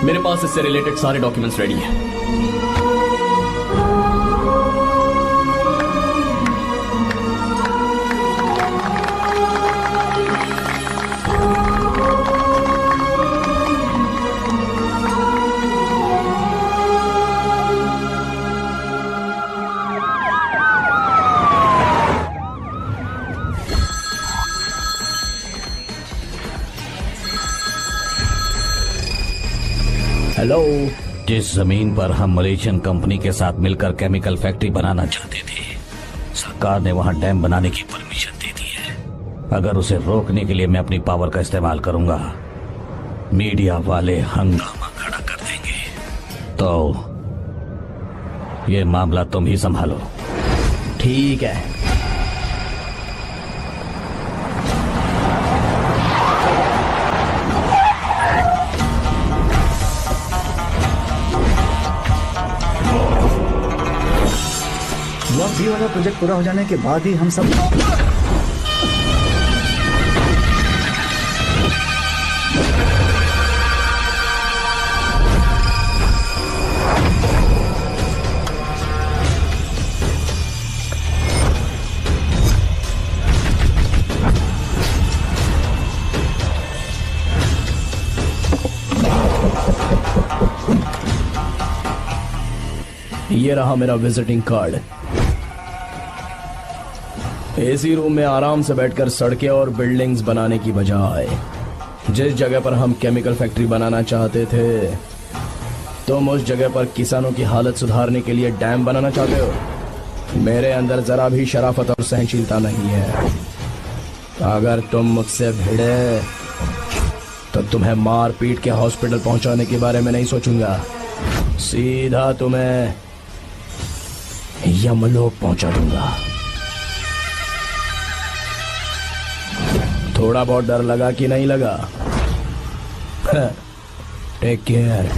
मेरे पास इससे रिलेटेड सारे डॉक्यूमेंट्स रेडी हैं। हेलो। जिस जमीन पर हम मलेशियन कंपनी के साथ मिलकर केमिकल फैक्ट्री बनाना चाहते थे, सरकार ने वहां डैम बनाने की परमिशन दे दी है। अगर उसे रोकने के लिए मैं अपनी पावर का इस्तेमाल करूंगा, मीडिया वाले हंगामा खड़ा कर देंगे। तो ये मामला तुम ही संभालो। ठीक है। ब्लॉक बी वाला प्रोजेक्ट पूरा हो जाने के बाद ही हम सब ये रहा मेरा विजिटिंग कार्ड। एसी रूम में आराम से बैठकर सड़कें और बिल्डिंग्स बनाने की बजाय जिस जगह पर हम केमिकल फैक्ट्री बनाना चाहते थे, तुम उस जगह पर किसानों की हालत सुधारने के लिए डैम बनाना चाहते हो। मेरे अंदर जरा भी शराफत और सहनशीलता नहीं है। अगर तुम मुझसे भिड़े तो तुम्हें मार पीट के हॉस्पिटल पहुंचाने के बारे में नहीं सोचूंगा, सीधा तुम्हें यमलोक पहुंचा दूंगा। थोड़ा बहुत डर लगा कि नहीं लगा? Take care.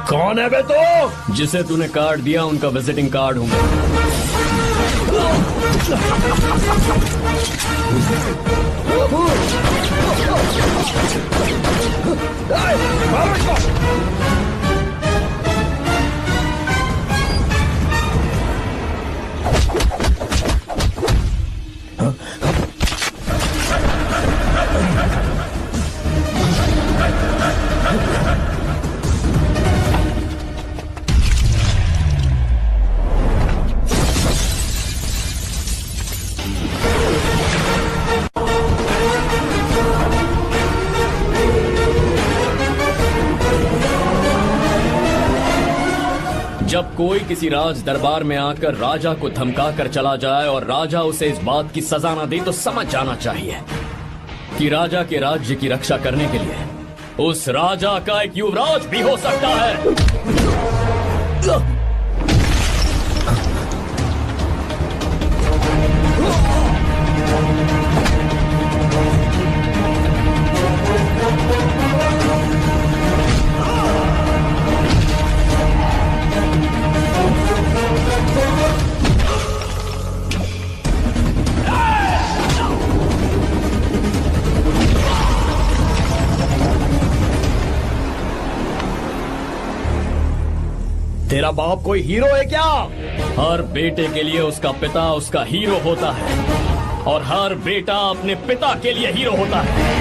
कौन है बे तो? जिसे तूने कार्ड दिया उनका विजिटिंग कार्ड हूं मैं। जब कोई किसी राज दरबार में आकर राजा को धमका कर चला जाए और राजा उसे इस बात की सजा न दे तो समझ जाना चाहिए कि राजा के राज्य की रक्षा करने के लिए उस राजा का एक युवराज भी हो सकता है। तेरा बाप कोई हीरो है क्या? हर बेटे के लिए उसका पिता उसका हीरो होता है और हर बेटा अपने पिता के लिए हीरो होता है।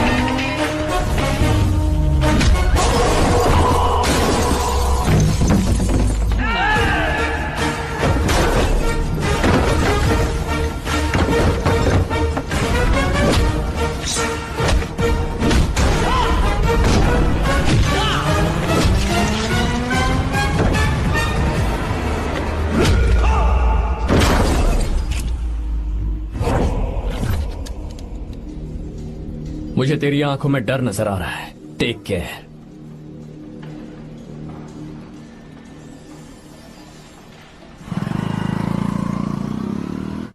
मुझे तेरी आंखों में डर नजर आ रहा है। Take care.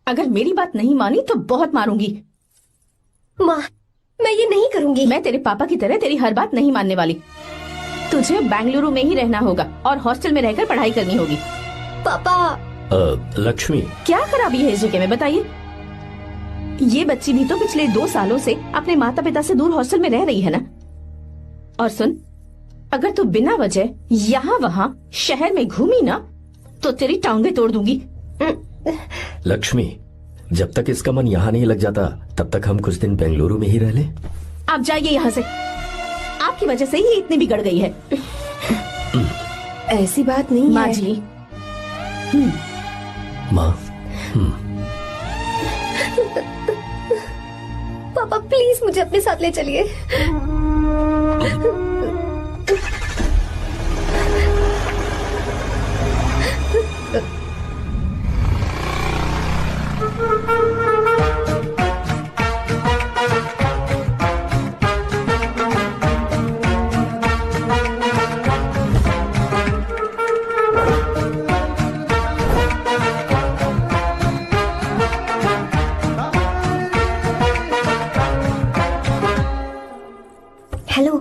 अगर मेरी बात नहीं मानी तो बहुत मारूंगी। माँ, मैं ये नहीं करूंगी। मैं तेरे पापा की तरह तेरी हर बात नहीं मानने वाली। तुझे बेंगलुरु में ही रहना होगा और हॉस्टल में रहकर पढ़ाई करनी होगी। पापा। लक्ष्मी, क्या खराबी है इस जगह में, बताइए। ये बच्ची भी तो पिछले 2 सालों से अपने माता पिता से दूर हॉस्टल में रह रही है ना। और सुन, अगर तू बिना वजह यहाँ वहाँ शहर में घूमी ना तो तेरी टांगे तोड़ दूंगी। लक्ष्मी, जब तक इसका मन यहाँ नहीं लग जाता तब तक हम कुछ दिन बेंगलुरु में ही रह लें। आप जाइए यहाँ से, आपकी वजह से ही इतनी बिगड़ गई है। ऐसी बात नहीं माँ है। जी। माँ। पापा प्लीज मुझे अपने साथ ले चलिए। Hello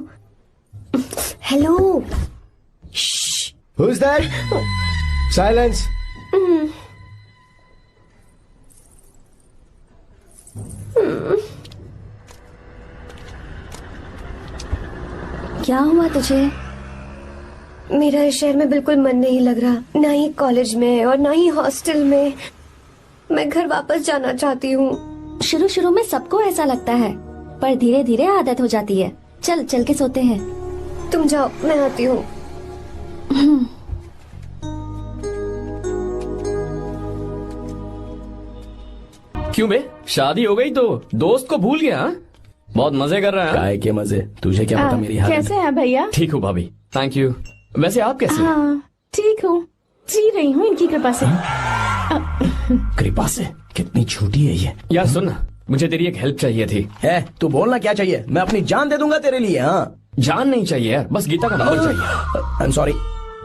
hello. Who's that? Silence. क्या हुआ तुझे? मेरा इस शहर में बिल्कुल मन नहीं लग रहा, ना ही कॉलेज में और ना ही हॉस्टल में। मैं घर वापस जाना चाहती हूँ। शुरू शुरू में सबको ऐसा लगता है, पर धीरे धीरे आदत हो जाती है। चल चल के सोते हैं। तुम जाओ, मैं आती हूँ। क्यों बे, शादी हो गई तो दोस्त को भूल गया? हाँ? बहुत मजे कर रहा है। काय के मजे, तुझे क्या पता मेरी हालत। कैसे है भैया? ठीक हूँ भाभी, थैंक यू। वैसे आप कैसे हैं? हाँ ठीक हूँ, जी रही हूँ इनकी कृपा से। कृपा से? कितनी झूठी है ये। यार सुन ना, मुझे तेरी एक हेल्प चाहिए थी। है तू बोलना क्या चाहिए, मैं अपनी जान दे दूंगा तेरे लिए। हाँ जान नहीं चाहिए यार, बस गीता का नंबर चाहिए। I am sorry.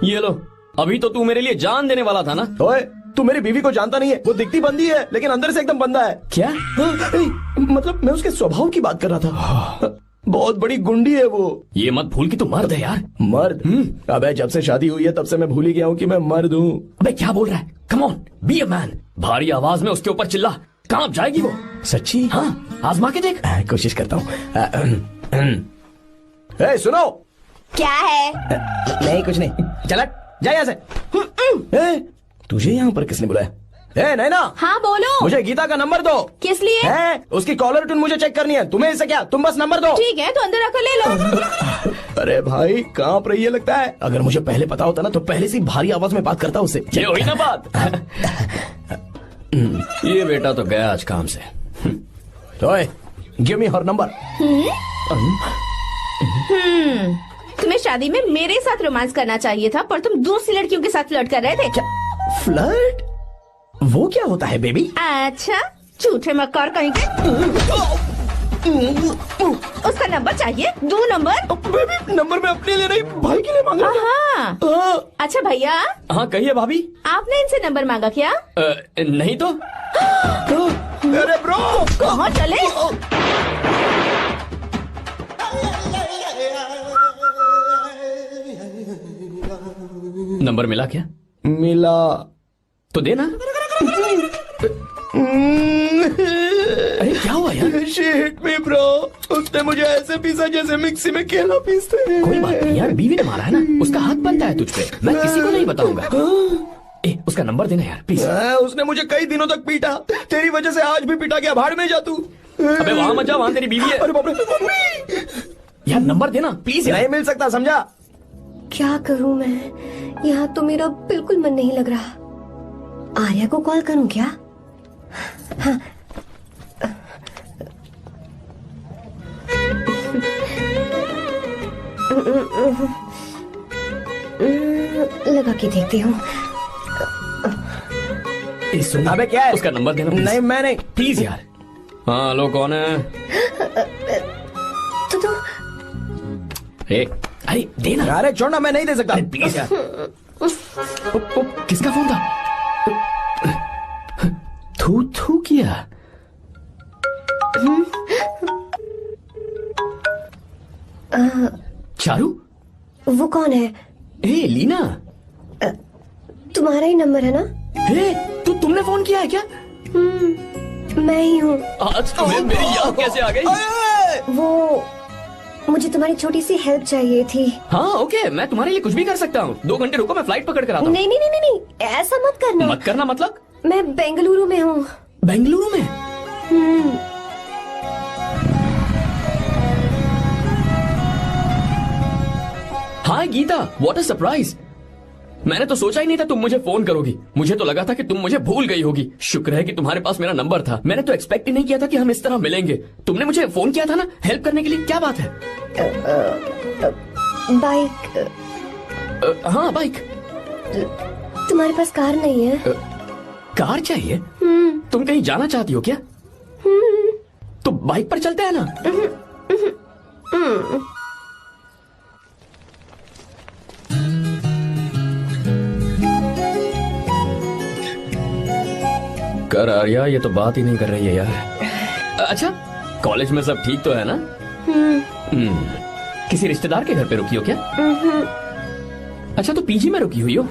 ये लो, अभी तो तू मेरे लिए जान देने वाला था ना। ओए तू मेरी बीवी को जानता नहीं है, वो दिखती बंदी है लेकिन अंदर से एकदम बंदा है। क्या? मतलब मैं उसके स्वभाव की बात कर रहा था। बहुत बड़ी गुंडी है वो। ये मत भूल कि तू मर्द है यार। मर्द? अबे जब से शादी हुई है तब से मैं भूल ही गया हूँ कि मैं मर्द हूँ। अबे क्या बोल रहा है? Come on, be a man. भारी आवाज में उसके ऊपर चिल्ला, कांप जाएगी वो। सच्ची? हाँ, आजमा के देख। कोशिश करता हूँ। सुनो। क्या है? नहीं कुछ नहीं, चल जा यहाँ से। तुझे यहाँ पर किसने बुलाया? नैना। हाँ बोलो। मुझे गीता का नंबर दो। किस लिए? उसकी कॉलर ट्यून मुझे चेक करनी है। तुम्हें इससे क्या, तुम बस नंबर दो। ठीक है तो अंदर आकर ले लो। अरे भाई कांप रही है लगता है। अगर मुझे पहले पता होता ना तो पहले से भारी आवाज में बात करता उससे। ये हुई ना बात। ये बेटा तो गया आज काम से। ओए गिव मी हर नंबर। तुम्हें शादी में मेरे साथ रोमांस करना चाहिए था, पर तुम दूसरी लड़कियों के साथ फ्लर्ट कर रहे थे। क्या फ्लर्ट? वो क्या होता है बेबी? अच्छा, झूठे मक्कार कहीं के। उसका नंबर चाहिए? दो नंबर। बेबी नंबर मैं अपने लिए नहीं भाई के लिए मांगा। हाँ। अच्छा भैया। हाँ कहिए भाभी। आपने इनसे नंबर मांगा क्या? नहीं तो। अरे ब्रो कहाँ चले? नंबर मिला क्या? मिला तो देना। अरे क्या हुआ यार? शिट मी ब्रो, उसने मुझे ऐसे पीसा जैसे मिक्सी में केला पीसते हैं। कोई बात नहीं यार, बीवी ने मारा है ना, उसका हाथ बनता है तुझ पे। मैं किसी को नहीं बताऊंगा। उसका नंबर देना यार प्लीज। उसने मुझे कई दिनों तक पीटा, तेरी वजह से आज भी पीटा गया। भाड़ में जा तू। अबे वहां मत जा, वहां तेरी बीवी है। अरे बाप रे मम्मी। यार नंबर देना प्लीज। नहीं मिल सकता, समझा? क्या करूं मैं, यहाँ तो मेरा बिल्कुल मन नहीं लग रहा। आर्या को कॉल करूं क्या? हाँ। लगा के देखती हूँ। अबे क्या है? उसका नंबर देना नहीं मैं नहीं। प्लीज यार। हाँ लो कौन है? तो अरे देना। अरे छोड़ना, मैं नहीं दे सकता। प्लीज यार। किसका फोन था? थू थू किया। चारू? वो कौन है? लीना। तुम्हारा ही नंबर है ना? तुमने फोन किया है क्या? मैं ही हूँ। आज तुम्हें मेरी याद कैसे आ गई? वो मुझे तुम्हारी छोटी सी हेल्प चाहिए थी। हाँ ओके, मैं तुम्हारे लिए कुछ भी कर सकता हूँ। 2 घंटे रुको, मैं फ्लाइट पकड़ कर आता हूँ। नहीं नहीं नहीं नहीं, ऐसा मत करना। मत करना मतलब? मैं बेंगलुरु में हूँ। बेंगलुरु में? हाय गीता, व्हाट अ सरप्राइज। मैंने तो सोचा ही नहीं था तुम मुझे फोन करोगी। मुझे तो लगा था कि तुम मुझे भूल गई होगी। शुक्र है कि तुम्हारे पास मेरा नंबर था। मैंने तो एक्सपेक्ट ही नहीं किया था कि हम इस तरह मिलेंगे। तुमने मुझे फोन किया था ना हेल्प करने के लिए, क्या बात है? बाइक। हाँ बाइक। तुम्हारे पास कार नहीं है? कार चाहिए? तुम कहीं जाना चाहती हो क्या? तो बाइक पर चलते हैं ना। कर आर्या, ये तो बात ही नहीं कर रही है यार। अच्छा, कॉलेज में सब ठीक तो है ना? किसी रिश्तेदार के घर पे रुकी हो क्या? अच्छा, तो पीजी में रुकी हुई हो?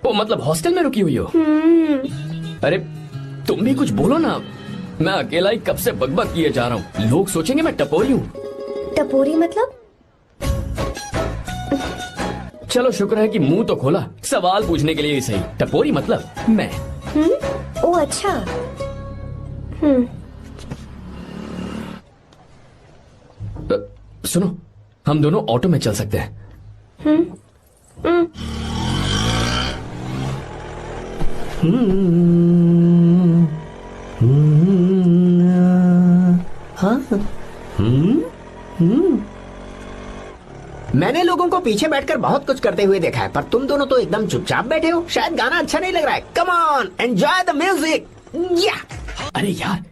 ओ मतलब हॉस्टल में रुकी हुई हो? अरे तुम भी कुछ बोलो ना। मैं अकेला ही कब से बकबक किए जा रहा हूँ। लोग सोचेंगे मैं टपोरी हूँ। टपोरी मतलब? चलो शुक्र है कि मुंह तो खोला, सवाल पूछने के लिए ही सही। टपोरी मतलब मैं। ओ अच्छा। सुनो, हम दोनों ऑटो में चल सकते हैं। मैंने लोगों को पीछे बैठकर बहुत कुछ करते हुए देखा है, पर तुम दोनों तो एकदम चुपचाप बैठे हो। शायद गाना अच्छा नहीं लग रहा है। Come on, enjoy the music. अरे यार,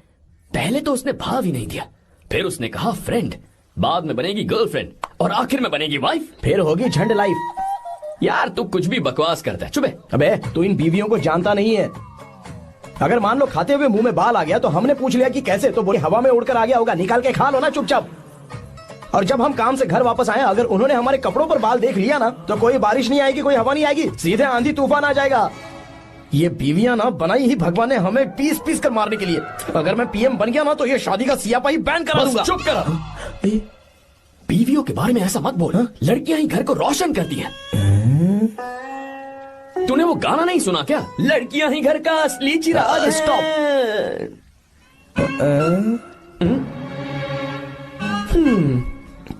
पहले तो उसने भाव ही नहीं दिया, फिर उसने कहा फ्रेंड, बाद में बनेगी गर्लफ्रेंड और आखिर में बनेगी वाइफ, फिर होगी झंड लाइफ। यार तू कुछ भी बकवास करता है। चुप है। अबे तू इन बीवियों को जानता नहीं है। अगर मान लो खाते हुए मुंह में बाल आ गया तो हमने पूछ लिया कि कैसे, तो बोले हवा में उड़कर आ गया होगा, निकाल के खा लो ना चुपचाप। और जब हम काम से घर वापस आए, अगर उन्होंने हमारे कपड़ों पर बाल देख लिया ना, तो कोई बारिश नहीं आएगी, कोई हवा नहीं आएगी, सीधे आंधी तूफान आ जाएगा। ये बीवियां ना बनाई ही भगवान ने हमें पीस पीस कर मारने के लिए। अगर मैं पीएम बन गया ना तो ये शादी का सियापाही बैन करा दूंगा। चुप कर। बीवियों के बारे में ऐसा मत बोल। लड़कियां ही घर को रोशन करती हैं। तूने वो गाना नहीं सुना क्या? लड़कियां ही घर का असली चिराग। स्टॉप।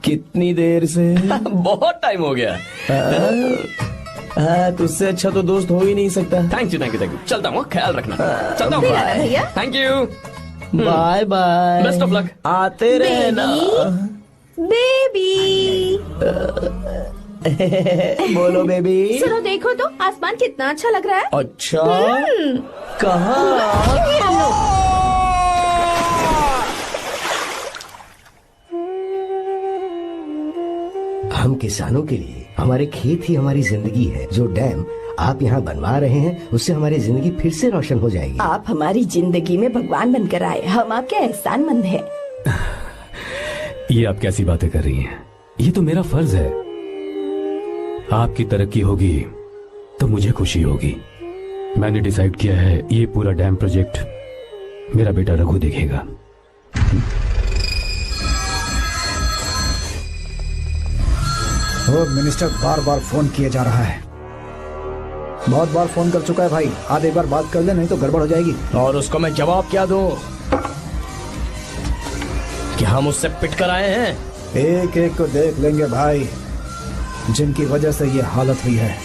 कितनी देर से? बहुत टाइम हो गया। तुझसे अच्छा तो दोस्त हो ही नहीं सकता। Thank you thank you thank you. चलता हूँ, ख्याल रखना। चलता हूँ भैया। Thank you. Bye bye. Best of luck. आते रहना बेबी। बोलो बेबी। सुनो, देखो तो आसमान कितना अच्छा लग रहा है। अच्छा, कहाँ? हम किसानों के लिए हमारे खेत ही हमारी जिंदगी है। जो डैम आप यहाँ बनवा रहे हैं उससे हमारी जिंदगी फिर से रोशन हो जाएगी। आप हमारी जिंदगी में भगवान बनकर आए, हम आपके एहसानमंद हैं। ये आप कैसी बातें कर रही हैं? ये तो मेरा फर्ज है। आपकी तरक्की होगी तो मुझे खुशी होगी। मैंने डिसाइड किया है ये पूरा डैम प्रोजेक्ट मेरा बेटा रघु देखेगा। वो मिनिस्टर बार बार फोन किए जा रहा है। बहुत बार फोन कर चुका है भाई। आज एक बार बात कर ले, नहीं तो गड़बड़ हो जाएगी। और उसको मैं जवाब क्या दूं कि हम उससे पिट कर आए हैं? एक एक को देख लेंगे भाई, जिनकी वजह से ये हालत हुई है।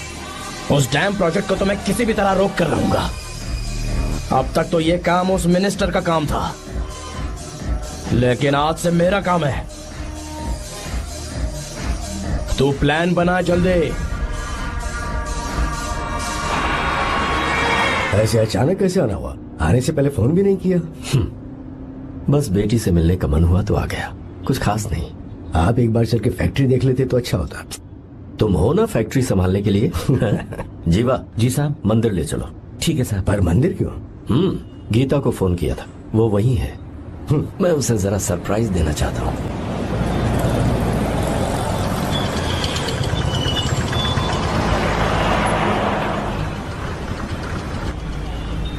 उस डैम प्रोजेक्ट को तो मैं किसी भी तरह रोक कर रहूंगा। अब तक तो ये काम उस मिनिस्टर का काम था, लेकिन आज से मेरा काम है। तू प्लान बना जल्दी। ऐसे अचानक कैसे आना हुआ? आने से पहले फोन भी नहीं किया। बस बेटी से मिलने का मन हुआ तो आ गया, कुछ खास नहीं। आप एक बार चल के फैक्ट्री देख लेते तो अच्छा होता। तुम हो ना फैक्ट्री संभालने के लिए। जीवा। जी साहब। मंदिर ले चलो। ठीक है साहब। पर मंदिर क्यों? गीता को फोन किया था, वो वही है। मैं उसे जरा सरप्राइज देना चाहता हूँ।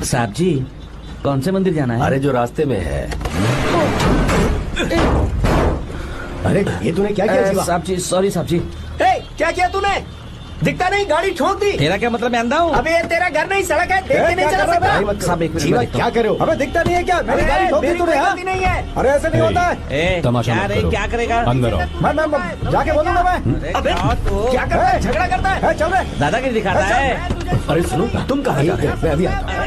साहब जी, कौन से मंदिर जाना है? अरे जो रास्ते में है। अरे ये तूने क्या किया जीवा? साहब जी, सॉरी साहब जी। क्या किया तूने? दिखता नहीं, गाड़ी ठोक दी। तेरा क्या मतलब, मैं अंधा हूँ? अबे ये तेरा घर नहीं, सड़क है, देख के नहीं चला सकता। साहब एक मिनट, जीवा मैं देखता क्या करे हो? हमें दिखता नहीं है क्या? मेरी गाड़ी ठोक दी मेरी तूने, कोई हाँ? गलती नहीं है। अरे ऐसे नहीं होता है। हूँ। ए, तमाशा क्या मत रे, करो। क्या करेगा? अंदर आओ। मैं जाके बोलूंगा मैं। अबे क्या करता है? झगड़ा करता है। चल रहे। दादागिरी दिखाता है। अरे सुनो, तुम कहाँ जा रहे हो? मैं अभी आता हूँ।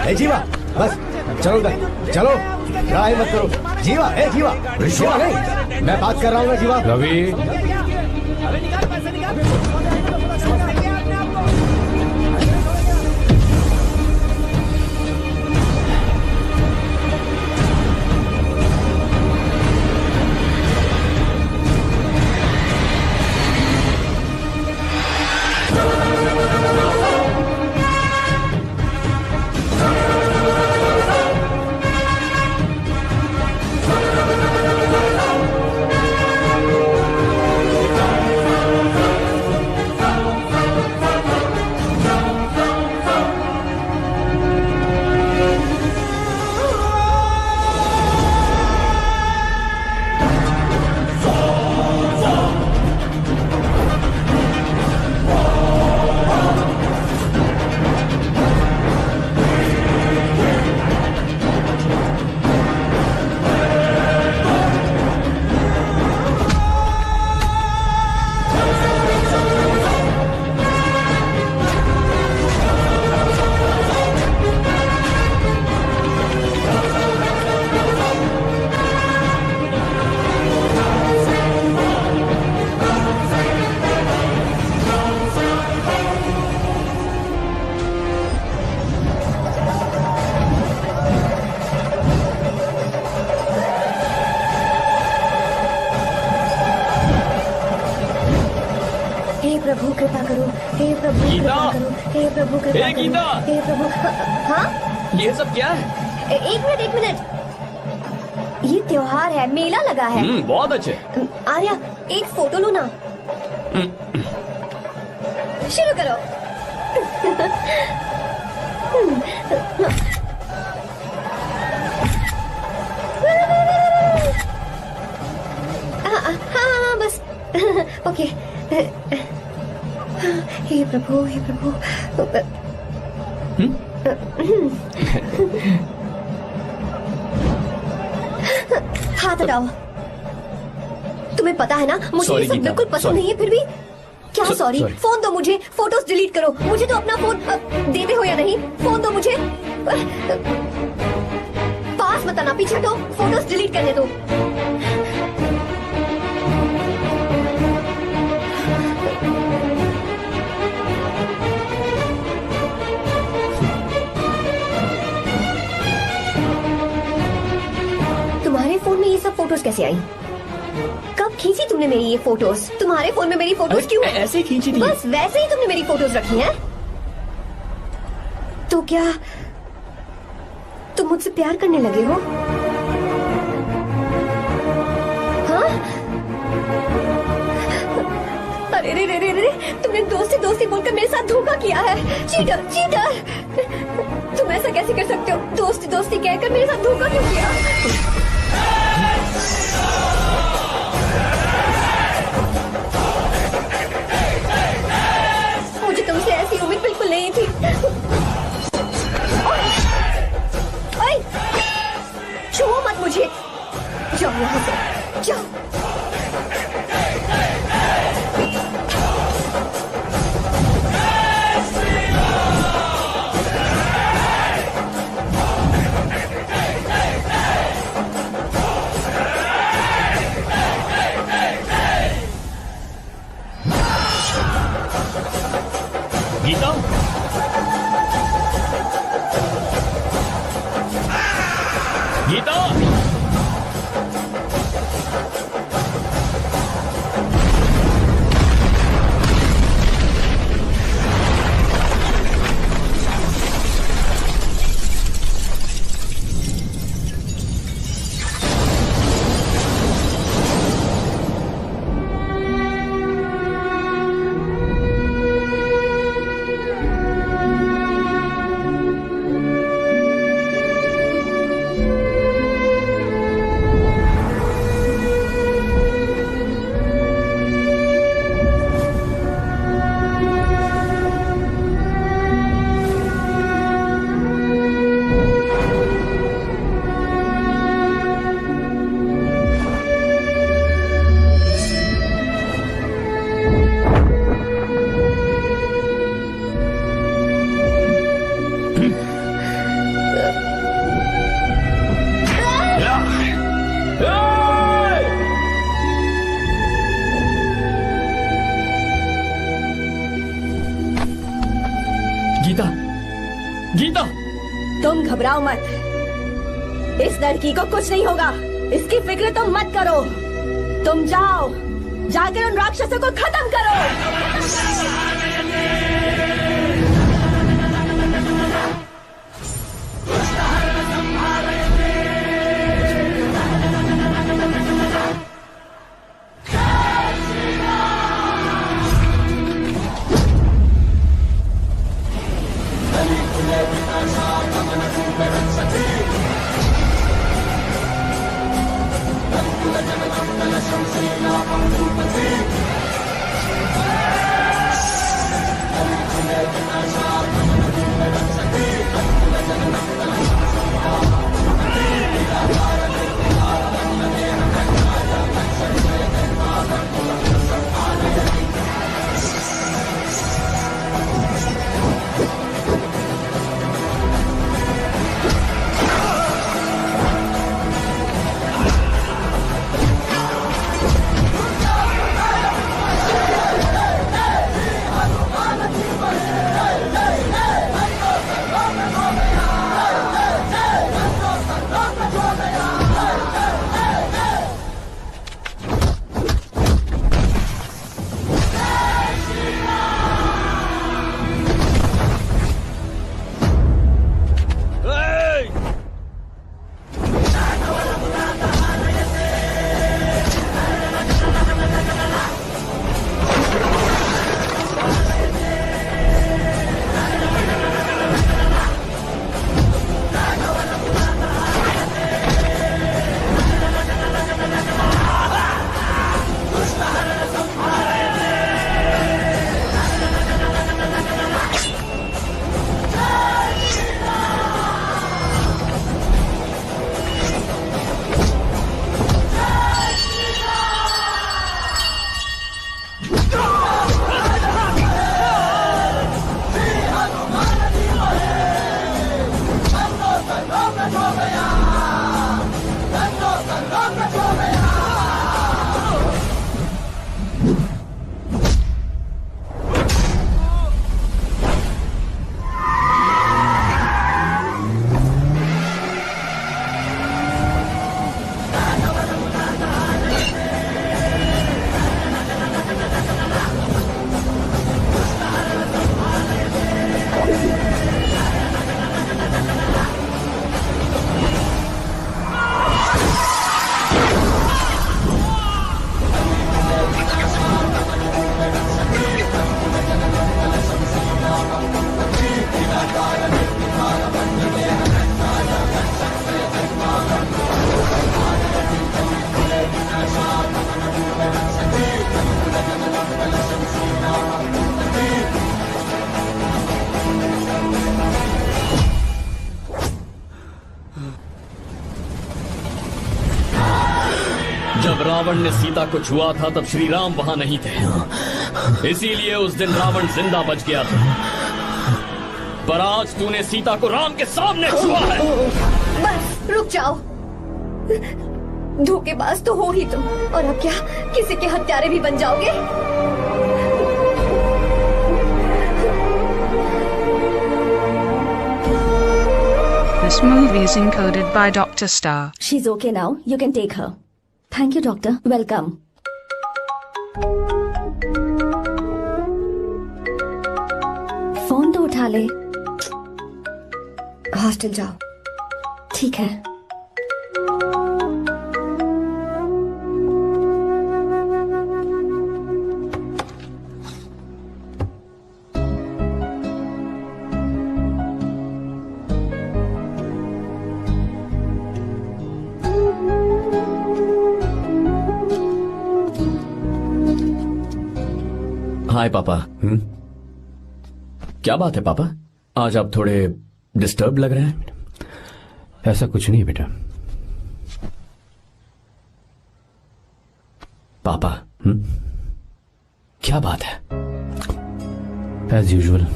ए जीवा, बस चलो उधर, चलो लड़ाई मत करो। जीवा, जीवा, जीवा नहीं, मैं बात कर रहा हूँ ना जीवा। रवि, प्रभु कृपा करो, हे प्रभु गीता! कृपा करो, हे प्रभु कृपा हे करो, गीता! हे प्रभु। हाँ, ये सब क्या है? एक मिनट, ये त्योहार है, मेला लगा है। बहुत अच्छे। आर्या, एक फोटो लो ना। शुरू करो। हाँ बस। ओके। हे प्रभु, हे प्रभु। हाथ हटाओ। तुम्हें पता है ना, मुझे ये सब बिल्कुल पसंद नहीं है, फिर भी क्या सॉरी? फोन दो मुझे, फोटोज डिलीट करो। मुझे तो अपना फोन देते हो या नहीं? फोन दो मुझे। पास मत आना, पीछे हटो, फोटोज डिलीट करने दो। तुम्हारे फोन में ये सब फोटोज कैसे आई? कब खींची तुमने मेरी ये फोटोज? तुम्हारे फोन में मेरी फोटोज क्यों? ऐसे ही खींची थी। बस वैसे ही तुमने मेरी फोटोज रखी हैं? तो क्या तुम मुझसे प्यार करने लगे हो? हाँ? अरे रे रे रे रे, तुमने दोस्ती बोलकर मेरे साथ धोखा किया है। Cheater, cheater! तुम ऐसा कैसे कर सकते हो? दोस्ती कहकर मेरे साथ धोखा क्यों किया? मुझे तुमसे ऐसी उम्मीद बिल्कुल नहीं थी। ओए! छुओ मत मुझे। जाओ यहाँ से, जाओ। गीता, गीता, गीता, तुम घबराओ मत, इस लड़की को कुछ नहीं होगा, इसकी फिक्र तुम मत करो। तुम जाओ, जाकर उन राक्षसों को खत्म करो। जब रावण ने सीता को छुआ था तब श्री राम वहां नहीं थे, इसीलिए उस दिन रावण जिंदा बच गया था। पर आज तूने सीता को राम के सामने छुआ है। बस रुक जाओ, धोखेबाज तो हो ही तुम, और अब क्या किसी के हत्यारे भी बन जाओगे? This movie is encoded by Dr. Star. She's okay now. You can take her. Thank you, doctor. Welcome. Phone तो उठा ले। हॉस्टल जाओ। ठीक है। हाय पापा। क्या बात है पापा, आज आप थोड़े डिस्टर्ब लग रहे हैं। ऐसा कुछ नहीं बेटा। पापा क्या बात है? As usual.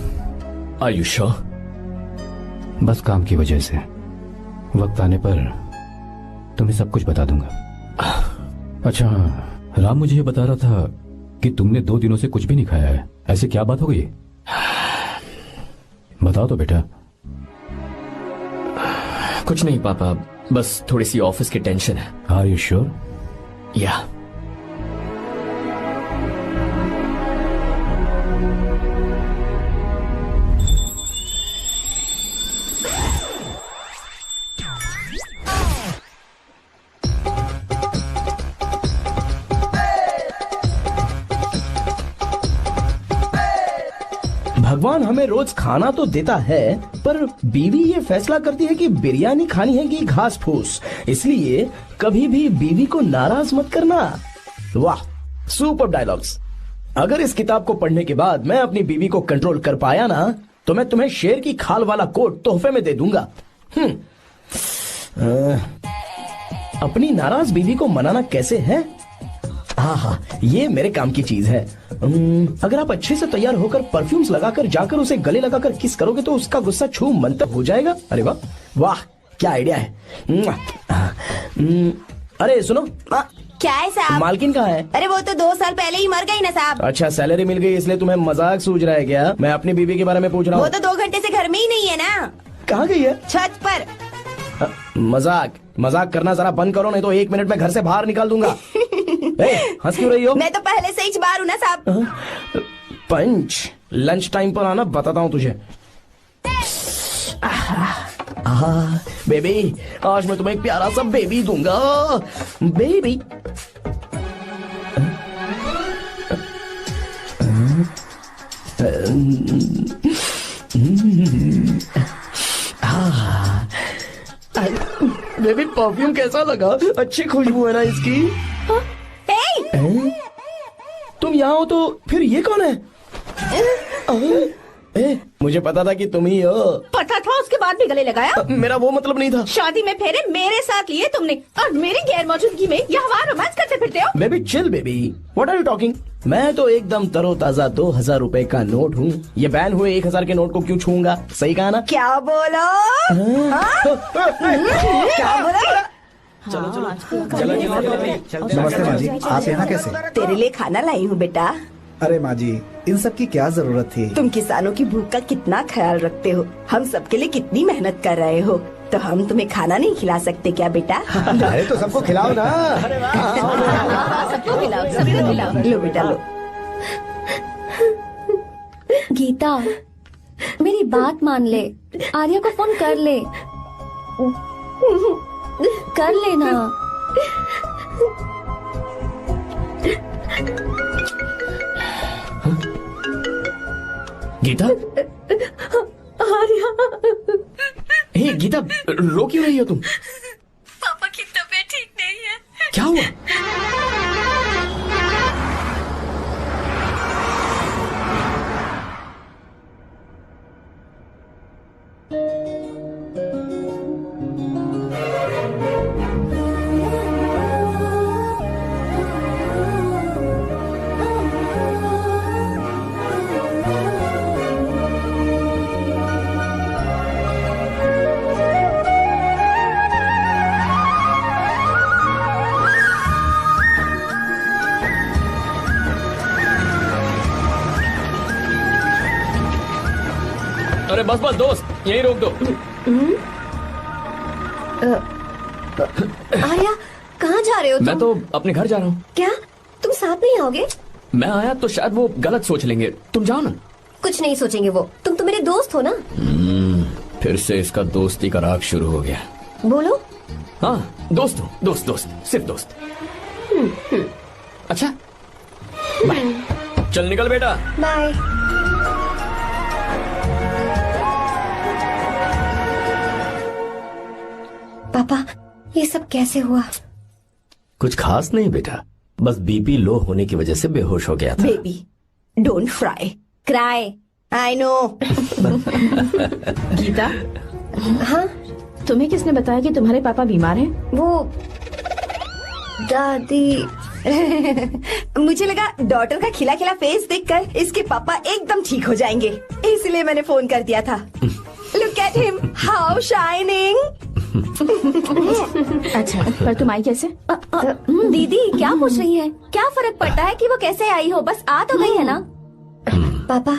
Are you sure? बस काम की वजह से वक्त आने पर तुम्हें सब कुछ बता दूंगा। अच्छा, राम मुझे ये बता रहा था कि तुमने 2 दिनों से कुछ भी नहीं खाया है। ऐसे क्या बात हो गई? बताओ तो बेटा। कुछ नहीं पापा, बस थोड़ी सी ऑफिस की टेंशन है। Are you sure? या भगवान हमें रोज खाना तो देता है, पर बीवी ये फैसला करती है कि बिरयानी खानी है कि घास फूस। इसलिए कभी भी बीवी को नाराज मत करना। वाह, सुपर डायलॉग्स। अगर इस किताब को पढ़ने के बाद मैं अपनी बीवी को कंट्रोल कर पाया ना, तो मैं तुम्हें शेर की खाल वाला कोट तोहफे में दे दूंगा। अपनी नाराज बीवी को मनाना कैसे है? हाँ, ये मेरे काम की चीज है। अगर आप अच्छे से तैयार होकर परफ्यूम्स लगाकर जाकर उसे गले लगाकर किस करोगे तो उसका गुस्सा छू मंतर हो जाएगा। अरे वाह वाह, क्या आइडिया है। अरे सुनो, क्या है साहब? मालकिन कहाँ है? अरे वो तो 2 साल पहले ही मर गई ना साहब। अच्छा, सैलरी मिल गई इसलिए तुम्हें मजाक सूझ रहा है क्या? मैं अपनी बीवी के बारे में पूछ रहा हूँ। वो तो 2 घंटे से घर में ही नहीं है ना। कहाँ गई है? छत पर। मजाक करना जरा बंद करो, नहीं तो 1 मिनट में घर से बाहर निकाल दूंगा। हंस क्यों रही हो? मैं तो पहले से ही बाहर हूँ ना साहब। पंच, लंच टाइम पर आना, बताता हूँ तुझे। बेबी, आज मैं तुम्हें एक प्यारा सा बेबी दूंगा। बेबी बेबी, परफ्यूम कैसा लगा? अच्छी खुशबू है ना इसकी? तुम यहाँ हो तो फिर ये कौन है? मुझे पता था कि तुम ही हो। पता था, उसके बाद भी गले लगाया? मेरा वो मतलब नहीं था। शादी में फेरे मेरे साथ लिए तुमने और मेरी गैर मौजूदगी में यहाँ वहाँ रोमांस करते फिरते हो। Baby chill baby, what are you talking? मैं तो एकदम तरोताजा 2000 रुपए का नोट हूँ। ये बैन हुए 1000 के नोट को क्यों छूऊंगा? सही कहा ना? क्या बोलो? क्या बोलो? चलो। नमस्ते माँ जी, आप यहाँ कैसे? तेरे लिए खाना लाई हूँ बेटा। अरे माँ जी, इन सब की क्या जरूरत थी? तुम किसानों की भूख का कितना ख्याल रखते हो, हम सबके लिए कितनी मेहनत कर रहे हो, तो हम तुम्हें खाना नहीं खिला सकते क्या बेटा? अरे तो सबको खिलाओ ना। सबको खिलाओ। लो बेटा लो। गीता, मेरी बात मान ले, आर्या को फोन कर ले। कर लेना। गीता, आर्या, हे गीता, रो क्यों रही हो तुम? पापा की तबीयत ठीक नहीं है। क्या हुआ? अरे बस दोस्त, यहीं रोक दो। आर्या, कहाँ जा रहे हो तुम? मैं तो अपने घर जा रहा हूँ। क्या तुम साथ नहीं आओगे? मैं आया तो शायद वो गलत सोच लेंगे, तुम जाओ ना। कुछ नहीं सोचेंगे वो, तुम तो मेरे दोस्त हो ना। फिर से इसका दोस्ती का राग शुरू हो गया। बोलो। हाँ, दोस्त हूँ, दोस्त, सिर्फ दोस्त। अच्छा, बाय। चल निकल बेटा। बाय। पापा, ये सब कैसे हुआ? कुछ खास नहीं बेटा, बस बीपी लो होने की वजह से बेहोश हो गया था। Baby, don't cry. I know. Geeta, हाँ? तुम्हें किसने बताया कि तुम्हारे पापा बीमार हैं? वो दादी। मुझे लगा डॉटर का खिला खिला फेस देखकर इसके पापा एकदम ठीक हो जाएंगे, इसलिए मैंने फोन कर दिया था। Look at him, how shining. अच्छा, पर तुम आई कैसे? दीदी क्या पूछ रही है? क्या फर्क पड़ता है कि वो कैसे आई हो, बस आ तो गई है ना। पापा,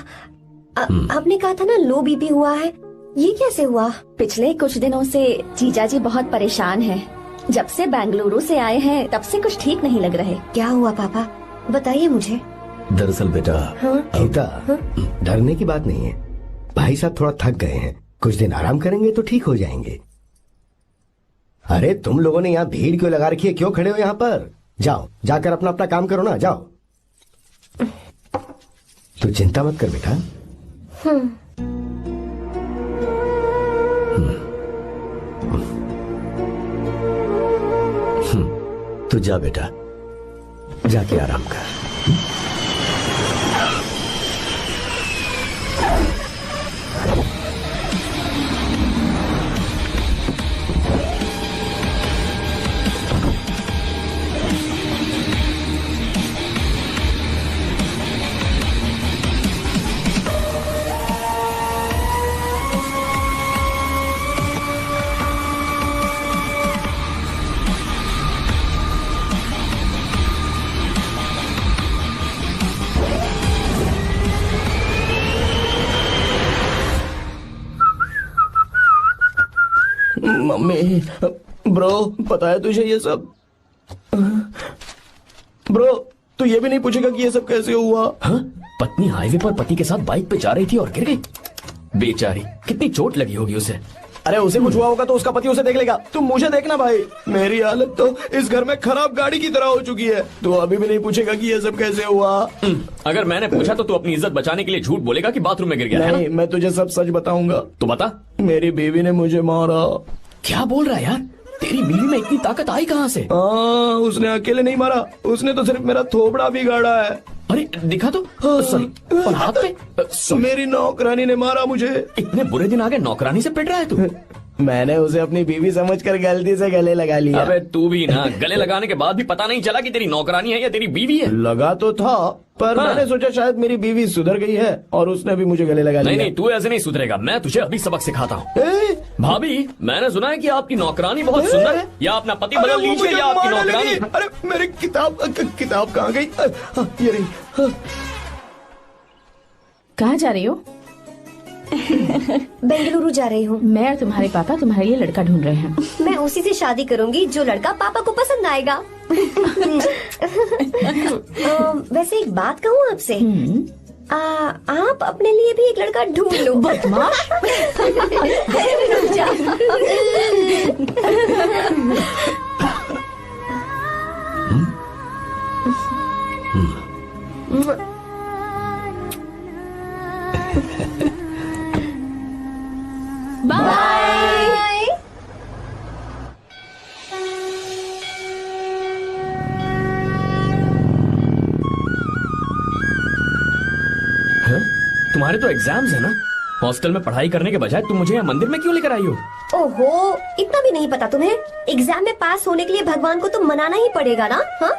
आपने कहा था ना लो बीपी हुआ है, ये कैसे हुआ? पिछले कुछ दिनों से जीजा जी बहुत परेशान हैं। जब से बेंगलुरु से आए हैं तब से कुछ ठीक नहीं लग रहे। क्या हुआ पापा, बताइए मुझे। दरअसल बेटा, गीता, डरने की बात नहीं है। भाई साहब थोड़ा थक गए हैं, कुछ दिन आराम करेंगे तो ठीक हो जाएंगे। अरे तुम लोगों ने यहाँ भीड़ क्यों लगा रखी है? क्यों खड़े हो यहाँ पर? जाओ, जाकर अपना अपना काम करो ना, जाओ। तू चिंता मत कर बेटा। तू जा बेटा, जाके आराम कर। मम्मी, ब्रो, पता है तुझे ये सब? ब्रो, तू ये भी नहीं पूछेगा कि ये सब कैसे हुआ? हाँ? पत्नी हाईवे पर पति के साथ बाइक पे जा रही थी और गिर गई। बेचारी, कितनी चोट लगी होगी उसे। अरे उसे कुछ हुआ होगा तो उसका पति उसे देख लेगा, तुम मुझे देखना भाई। मेरी हालत तो इस घर में खराब गाड़ी की तरह हो चुकी है। तू अभी भी नहीं पूछेगा कि ये सब कैसे हुआ? अगर मैंने पूछा तो तू अपनी इज्जत बचाने के लिए झूठ बोलेगा कि बाथरूम में गिर गया। नहीं, मैं तुझे सब सच बताऊंगा। तो बता। मेरी बीवी ने मुझे मारा। क्या बोल रहा है यार? तेरी बीवी में इतनी ताकत आई कहाँ से? उसने अकेले नहीं मारा, उसने तो सिर्फ मेरा थोबड़ा बिगाड़ा है। अरे दिखा तो। सॉरी, और हाथ पे? मेरी नौकरानी ने मारा मुझे। इतने बुरे दिन आ गए, नौकरानी से पिट रहा है तू? मैंने उसे अपनी बीवी समझकर गलती से गले लगा लिया। अबे तू भी ना, गले लगाने के बाद भी पता नहीं चला कि तेरी नौकरानी है या तेरी बीवी है? लगा तो था, पर मैंने सोचा शायद मेरी बीवी सुधर गई है और उसने भी मुझे गले लगा लिया। नहीं, तू ऐसे नहीं सुधरेगा, मैं तुझे अभी सबक सिखाता हूँ। भाभी, मैंने सुना है कि आपकी नौकरानी बहुत सुंदर है। या अपना पति बदल लीजिए या आपकी नौकरानी। अरे मेरी किताब कहाँ गई? ये रही। कहाँ जा रही हो? बेंगलुरु जा रही हूँ। मैं और तुम्हारे पापा तुम्हारे लिए लड़का ढूंढ रहे हैं। मैं उसी से शादी करूंगी जो लड़का पापा को पसंद आएगा। वैसे एक बात कहूँ आपसे, आप अपने लिए भी एक लड़का ढूंढ लो। बदमाश। बाय। तुम्हारे तो एग्जाम्स है ना? हॉस्टल में पढ़ाई करने के बजाय तुम मुझे यहाँ मंदिर में क्यों लेकर आई हो? ओहो, इतना भी नहीं पता तुम्हें? एग्जाम में पास होने के लिए भगवान को तो मनाना ही पड़ेगा ना? हाँ?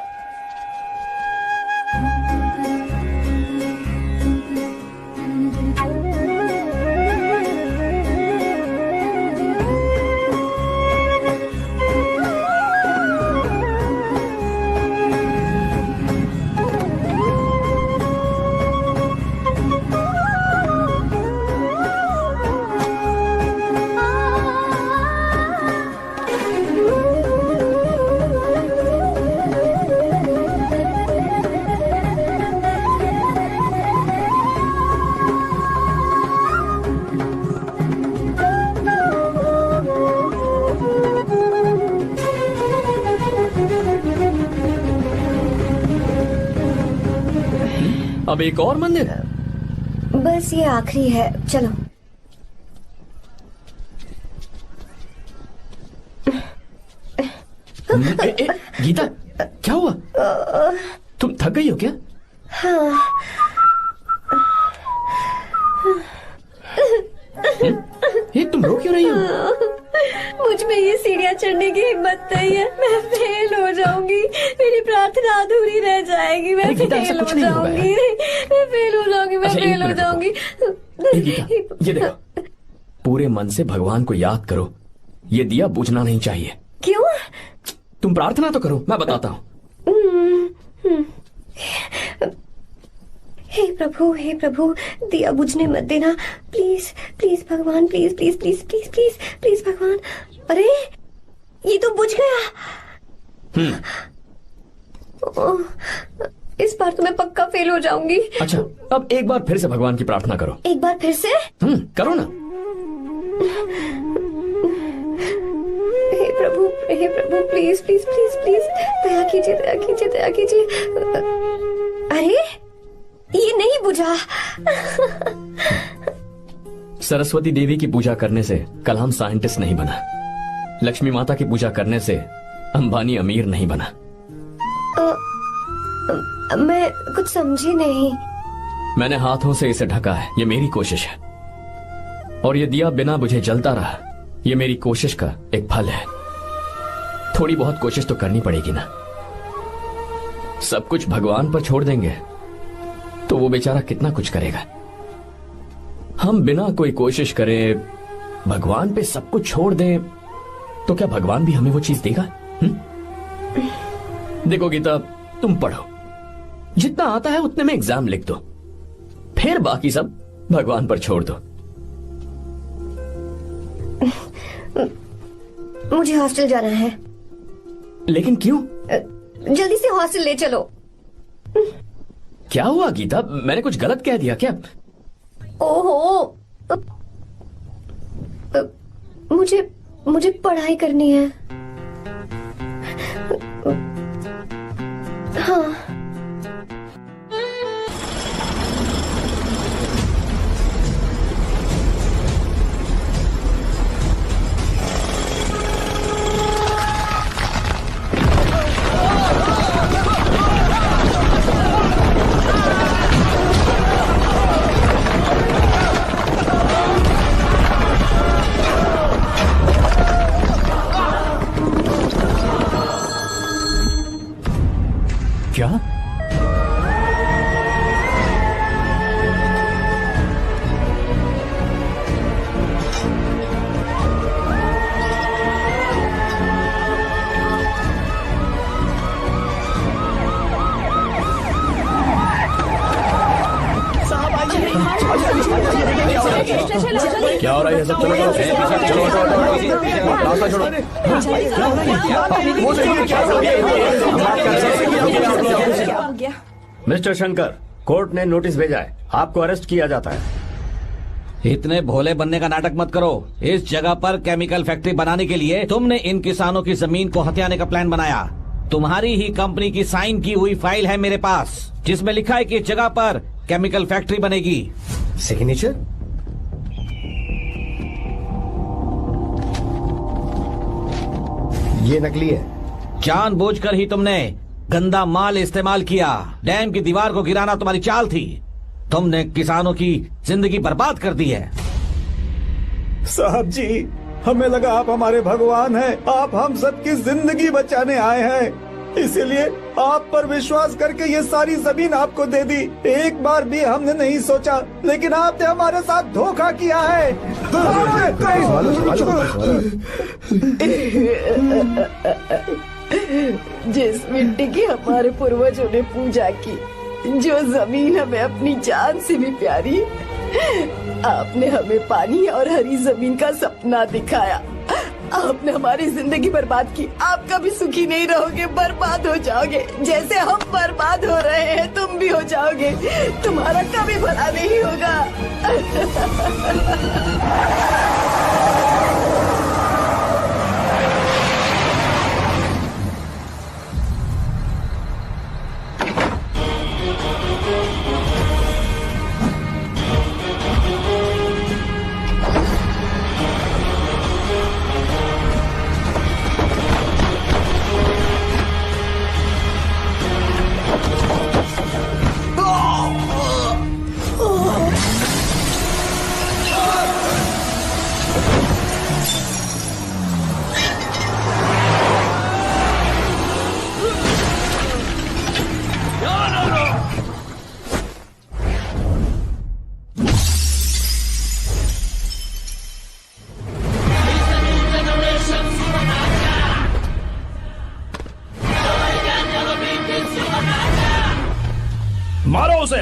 अब एक और मंदिर? बस ये आखिरी है, चलो। गीता, क्या हुआ? तुम थक गई हो क्या? हाँ। ये तुम रो क्यों रही हो? मुझ में ये सीढ़ियाँ चढ़ने की हिम्मत नहीं है। मैं फेल हो जाऊंगी, मेरी प्रार्थना अधूरी रह जाएगी। मैं फेल हो जाऊंगी, मैं फेल हो जाऊंगी, मैं फेल हो जाऊंगी। ये देखो, पूरे मन से भगवान को याद करो। ये दिया बुझना नहीं चाहिए। क्यों? तुम प्रार्थना तो करो, मैं बताता हूँ। हे प्रभु दिया बुझने मत देना, प्लीज प्लीज भगवान, please please please please please please भगवान। अरे ये तो बुझ गया। ओह, इस बार तो मैं पक्का फेल हो जाऊंगी। अच्छा, अब एक बार फिर से भगवान की प्रार्थना करो। एक बार फिर से? करो ना। हे प्रभु प्लीज प्लीज प्लीज प्लीज दया कीजिए, दया कीजिए, दया कीजिए। अरे ये नहीं बुझा। सरस्वती देवी की पूजा करने से कलाम साइंटिस्ट नहीं बना, लक्ष्मी माता की पूजा करने से अंबानी अमीर नहीं बना। मैं कुछ समझी नहीं। मैंने हाथों से इसे ढका है, ये मेरी कोशिश है, और ये दिया बिना बुझे जलता रहा, ये मेरी कोशिश का एक फल है। थोड़ी बहुत कोशिश तो करनी पड़ेगी ना। सब कुछ भगवान पर छोड़ देंगे तो वो बेचारा कितना कुछ करेगा। हम बिना कोई कोशिश करे भगवान पे सब कुछ छोड़ दें तो क्या भगवान भी हमें वो चीज देगा? देखो गीता, तुम पढ़ो, जितना आता है उतने में एग्जाम लिख दो, फिर बाकी सब भगवान पर छोड़ दो। मुझे हॉस्टल जाना है। लेकिन क्यों? जल्दी से हॉस्टल ले चलो। क्या हुआ गीता, मैंने कुछ गलत कह दिया क्या? ओहो, मुझे पढ़ाई करनी है। हाँ। क्या? क्या हो रहा है? सब चलो। मिस्टर शंकर, कोर्ट ने नोटिस भेजा है, आपको अरेस्ट किया जाता है। इतने भोले बनने का नाटक मत करो। इस जगह पर केमिकल फैक्ट्री बनाने के लिए तुमने इन किसानों की जमीन को हथियाने का प्लान बनाया। तुम्हारी ही कंपनी की साइन की हुई फाइल है मेरे पास, जिसमें लिखा है कि इस जगह पर केमिकल फैक्ट्री बनेगी। सिग्नेचर? ये नकली है। जानबूझकर ही तुमने गंदा माल इस्तेमाल किया। डैम की दीवार को गिराना तुम्हारी चाल थी। तुमने किसानों की जिंदगी बर्बाद कर दी है। साहब जी, हमें लगा आप हमारे भगवान हैं, आप हम सबकी जिंदगी बचाने आए हैं, इसीलिए आप पर विश्वास करके ये सारी जमीन आपको दे दी। एक बार भी हमने नहीं सोचा, लेकिन आपने हमारे साथ धोखा किया है। जिस मिट्टी की हमारे पूर्वजों ने पूजा की, जो जमीन हमें अपनी जान से भी प्यारी, आपने हमें पानी और हरी जमीन का सपना दिखाया। आपने हमारी जिंदगी बर्बाद की। आप कभी सुखी नहीं रहोगे, बर्बाद हो जाओगे। जैसे हम बर्बाद हो रहे हैं तुम भी हो जाओगे। तुम्हारा कभी भला नहीं होगा। मारो उसे।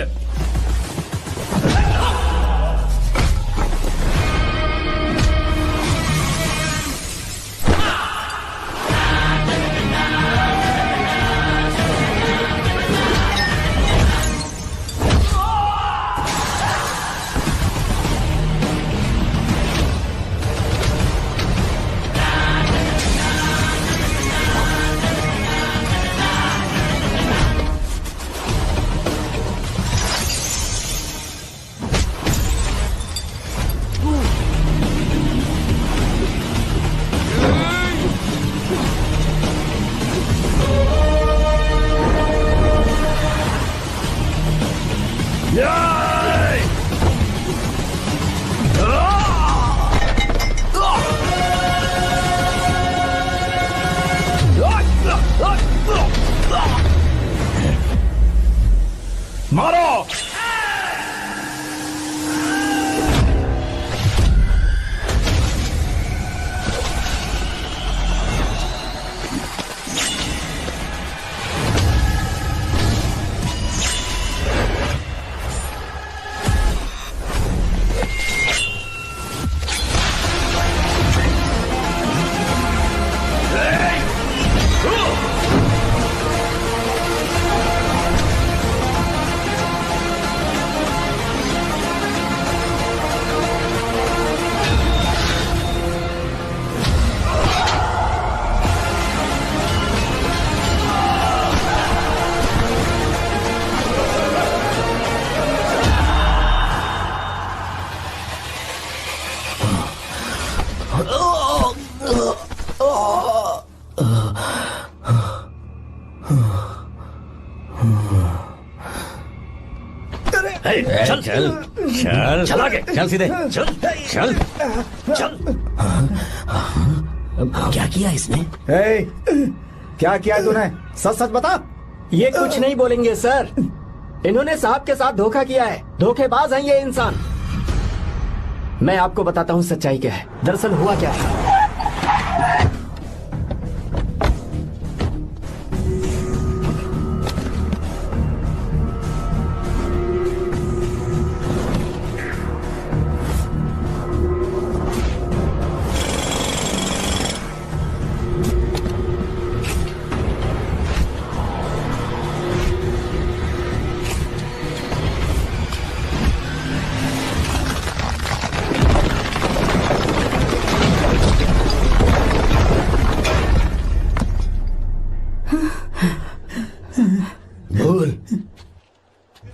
चल चल चल चल आगे चल सीधे चल चल चल। क्या किया इसने? क्या किया तूने? सच सच बता। ये कुछ नहीं बोलेंगे सर। इन्होंने साहब के साथ धोखा किया है। धोखेबाज हैं ये इंसान। मैं आपको बताता हूँ सच्चाई क्या है। दरअसल हुआ क्या है,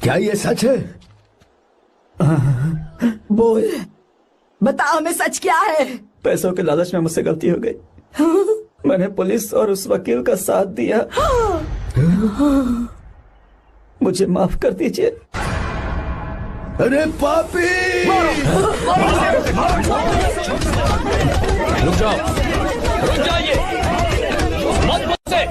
क्या ये सच है? बोल, बता हमें सच क्या है? पैसों के लालच में मुझसे गलती हो गई। मैंने पुलिस और उस वकील का साथ दिया। मुझे माफ कर दीजिए। अरे पापी! रुक जाओ, रुक जाइए, मत मुझसे।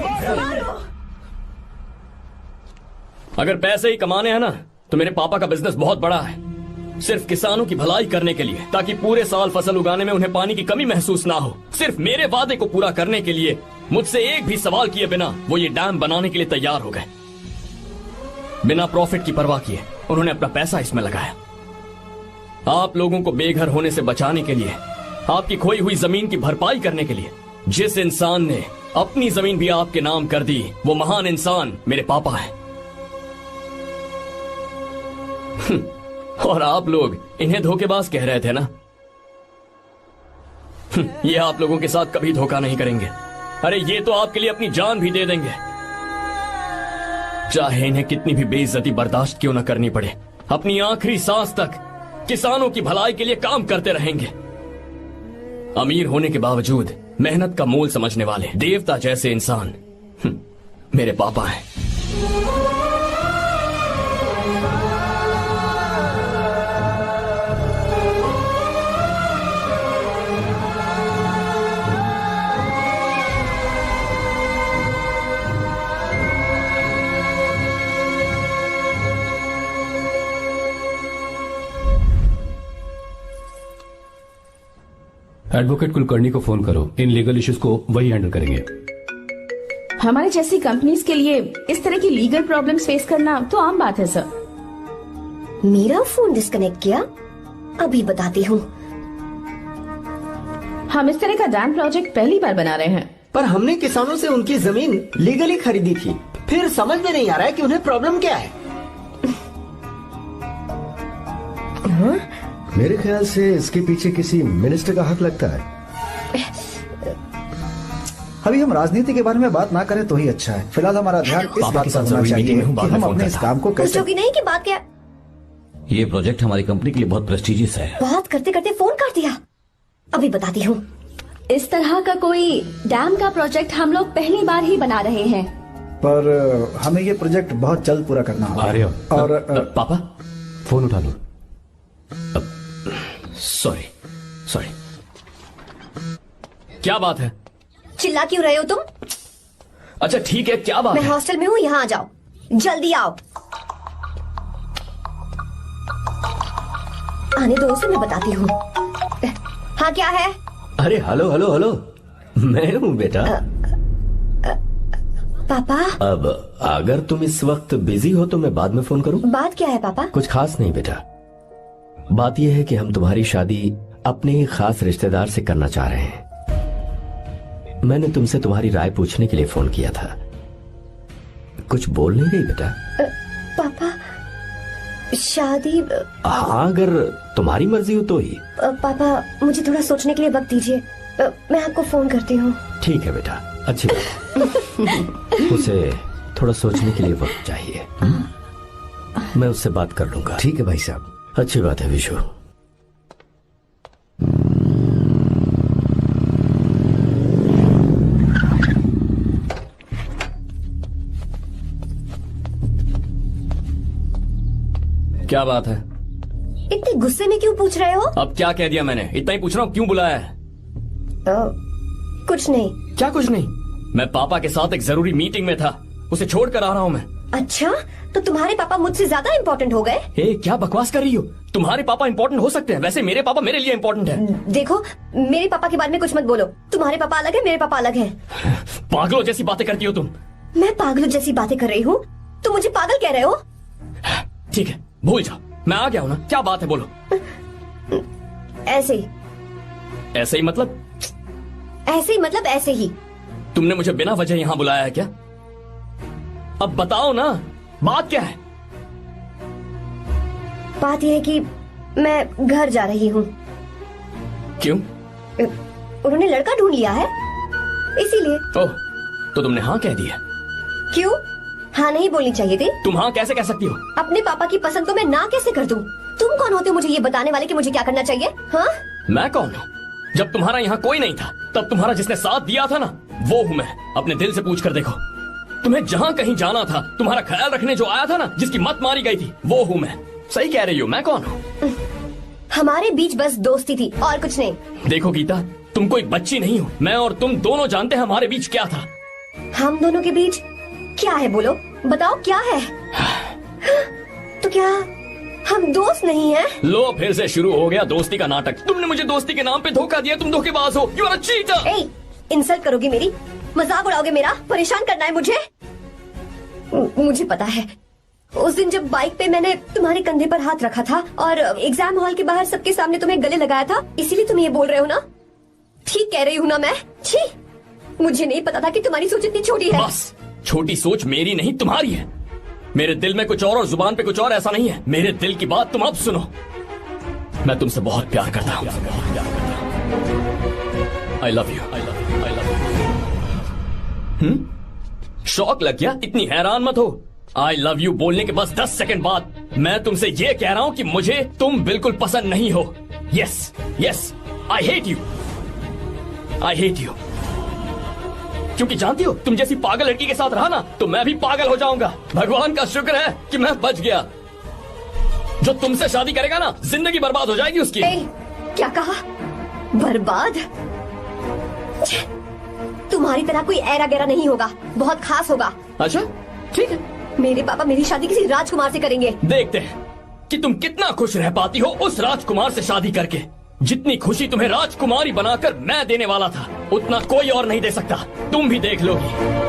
अगर पैसे ही कमाने हैं ना, तो मेरे पापा का बिजनेस बहुत बड़ा है। सिर्फ किसानों की भलाई करने के लिए, ताकि पूरे साल फसल उगाने में उन्हें पानी की कमी महसूस ना हो। सिर्फ मेरे वादे को पूरा करने के लिए मुझसे एक भी सवाल किए बिना वो ये डैम बनाने के लिए तैयार हो गए। बिना प्रॉफिट की परवाह किए उन्होंने अपना पैसा इसमें लगाया। आप लोगों को बेघर होने से बचाने के लिए, आपकी खोई हुई जमीन की भरपाई करने के लिए, जिस इंसान ने अपनी जमीन भी आपके नाम कर दी, वो महान इंसान मेरे पापा है। और आप लोग इन्हें धोखेबाज कह रहे थे ना? ये आप लोगों के साथ कभी धोखा नहीं करेंगे। अरे ये तो आपके लिए अपनी जान भी दे देंगे, चाहे इन्हें कितनी भी बेइज्जती बर्दाश्त क्यों न करनी पड़े। अपनी आखिरी सांस तक किसानों की भलाई के लिए काम करते रहेंगे। अमीर होने के बावजूद मेहनत का मोल समझने वाले देवता जैसे इंसान मेरे पापा हैं। एडवोकेट कुलकर्णी को फोन करो। इन लीगल इश्यूज को वही हैंडल करेंगे। हमारे जैसी कंपनीज के लिए इस तरह की लीगल प्रॉब्लम्स फेस करना तो आम बात है सर। मेरा फोन डिस्कनेक्ट किया? अभी बताती हूँ। हम इस तरह का डैम प्रोजेक्ट पहली बार बना रहे हैं। पर हमने किसानों से उनकी जमीन लीगली खरीदी थी। फिर समझ में नहीं आ रहा है कि उन्हें प्रॉब्लम क्या है। मेरे ख्याल से इसके पीछे किसी मिनिस्टर का हाथ लगता है। अभी हम राजनीति के बारे में बात ना करें तो ही अच्छा है। फिलहाल हमारा ध्यान इस बात पर होना चाहिए कि हम अपने इस काम को कैसे। पूछोगी नहीं कि बात क्या? ये प्रोजेक्ट हमारी कंपनी के लिए बहुत प्रेस्टिजियस है। बात करते करते फोन काट दिया। अभी बताती हूँ। इस तरह का कोई डैम का प्रोजेक्ट हम लोग पहली बार ही बना रहे हैं। पर हमें ये प्रोजेक्ट बहुत जल्द पूरा करना होगा। और पापा फोन उठा लो। सॉरी सॉरी, क्या बात है? चिल्ला क्यों रहे हो तुम? अच्छा ठीक है, क्या बात मैं है? हॉस्टल में हूँ, यहाँ आ जाओ, जल्दी आओ। आने दो उसे, मैं बताती हूँ। हाँ क्या है? अरे हेलो हेलो हेलो, मैं हूँ बेटा। पापा। अब अगर तुम इस वक्त बिजी हो तो मैं बाद में फोन करूँ? बात क्या है पापा? कुछ खास नहीं बेटा, बात यह है कि हम तुम्हारी शादी अपने ही खास रिश्तेदार से करना चाह रहे हैं। मैंने तुमसे तुम्हारी राय पूछने के लिए फोन किया था। कुछ बोल नहीं रही बेटा? पापा शादी। हाँ अगर तुम्हारी मर्जी हो तो ही। पापा मुझे थोड़ा सोचने के लिए वक्त दीजिए, मैं आपको फोन करती हूँ। ठीक है बेटा, अच्छी बात। उसे थोड़ा सोचने के लिए वक्त चाहिए। मैं उससे बात कर लूंगा। ठीक है भाई साहब। अच्छी बात है विशु। क्या बात है? इतने गुस्से में क्यों पूछ रहे हो? अब क्या कह दिया मैंने? इतना ही पूछ रहा हूँ, क्यों बुलाया है? कुछ नहीं। क्या कुछ नहीं? मैं पापा के साथ एक जरूरी मीटिंग में था, उसे छोड़कर आ रहा हूँ मैं। अच्छा, तो तुम्हारे पापा मुझसे ज्यादा इम्पोर्टेंट हो गए? क्या बकवास कर रही हो? तुम्हारे पापा इम्पोर्टेंट हो सकते हैं, वैसे मेरे पापा मेरे लिए इम्पोर्टेंट है। देखो, मेरे पापा के बारे में कुछ मत बोलो। तुम्हारे पापा अलग है, मेरे पापा अलग है। पागलों जैसी बातें करती हो तुम। मैं पागलों जैसी बातें कर रही हूँ? तुम मुझे पागल कह रहे हो? ठीक है, भूल जाओ, मैं आ गया हूँ ना। क्या बात है, बोलो। ऐसे ही। ऐसे ही मतलब? ऐसे ही मतलब ऐसे ही। तुमने मुझे बिना वजह यहाँ बुलाया है क्या? अब बताओ ना, बात क्या है? बात यह है कि मैं घर जा रही हूँ। क्यों? उन्होंने लड़का ढूंढ लिया है, इसीलिए। ओह, तो तुमने हाँ कह दिया? क्यों? हाँ नहीं बोलनी चाहिए थी? तुम हाँ कैसे कह सकती हो? अपने पापा की पसंद को मैं ना कैसे कर दूं? तुम कौन होते हो मुझे ये बताने वाले कि मुझे क्या करना चाहिए? हाँ? मैं कौन हूँ? जब तुम्हारा यहाँ कोई नहीं था, तब तुम्हारा जिसने साथ दिया था ना, वो हूँ मैं। अपने दिल से पूछ कर देखो। तुम्हें जहाँ कहीं जाना था, तुम्हारा ख्याल रखने जो आया था ना, जिसकी मत मारी गई थी, वो हूँ मैं। सही कह रही हो, मैं कौन हूँ? हमारे बीच बस दोस्ती थी और कुछ नहीं। देखो गीता, तुम कोई बच्ची नहीं हो। मैं और तुम दोनों जानते हैं हमारे बीच क्या था। हम दोनों के बीच क्या है? बोलो, बताओ क्या है? तो क्या हम दोस्त नहीं हैं? लो, फिर से शुरू हो गया दोस्ती का नाटक। तुमने मुझे दोस्ती के नाम पे धोखा दिया। तुम धोखेबाज हो। You are a cheater. Insult करोगी मेरी? मजाक उड़ाओगे मेरा? परेशान करना है मुझे? मुझे पता है, उस दिन जब बाइक पे मैंने तुम्हारे कंधे पर हाथ रखा था और एग्जाम हॉल के बाहर सबके सामने तुम्हें गले लगाया था, इसीलिए तुम ये बोल रहे हो ना? ठीक कह रही हूँ ना मैं? छी, मुझे नहीं पता था कि तुम्हारी सोच इतनी छोटी है। बस, छोटी सोच मेरी नहीं तुम्हारी है। मेरे दिल में कुछ और जुबान पे कुछ और, ऐसा नहीं है। मेरे दिल की बात तुम अब सुनो। मैं तुमसे बहुत प्यार करता हूँ। I love you, I love you, I love you. शौक लग गया? इतनी हैरान मत हो। आई लव यू बोलने के बस 10 सेकंड बाद मैं तुमसे ये कह रहा हूँ कि मुझे तुम बिल्कुल पसंद नहीं हो। Yes yes, I hate you, I hate you. क्योंकि जानती हो, तुम जैसी पागल लड़की के साथ रहा ना, तो मैं भी पागल हो जाऊंगा। भगवान का शुक्र है कि मैं बच गया। जो तुमसे शादी करेगा ना, जिंदगी बर्बाद हो जाएगी उसकी। क्या कहा? बर्बाद? तुम्हारी तरह कोई ऐरा गैरा नहीं होगा, बहुत खास होगा। अच्छा, ठीक है। मेरे पापा मेरी शादी किसी राजकुमार से करेंगे। देखते हैं कि तुम कितना खुश रह पाती हो उस राजकुमार से शादी करके। जितनी खुशी तुम्हें राजकुमारी बनाकर मैं देने वाला था, उतना कोई और नहीं दे सकता। तुम भी देख लोगी।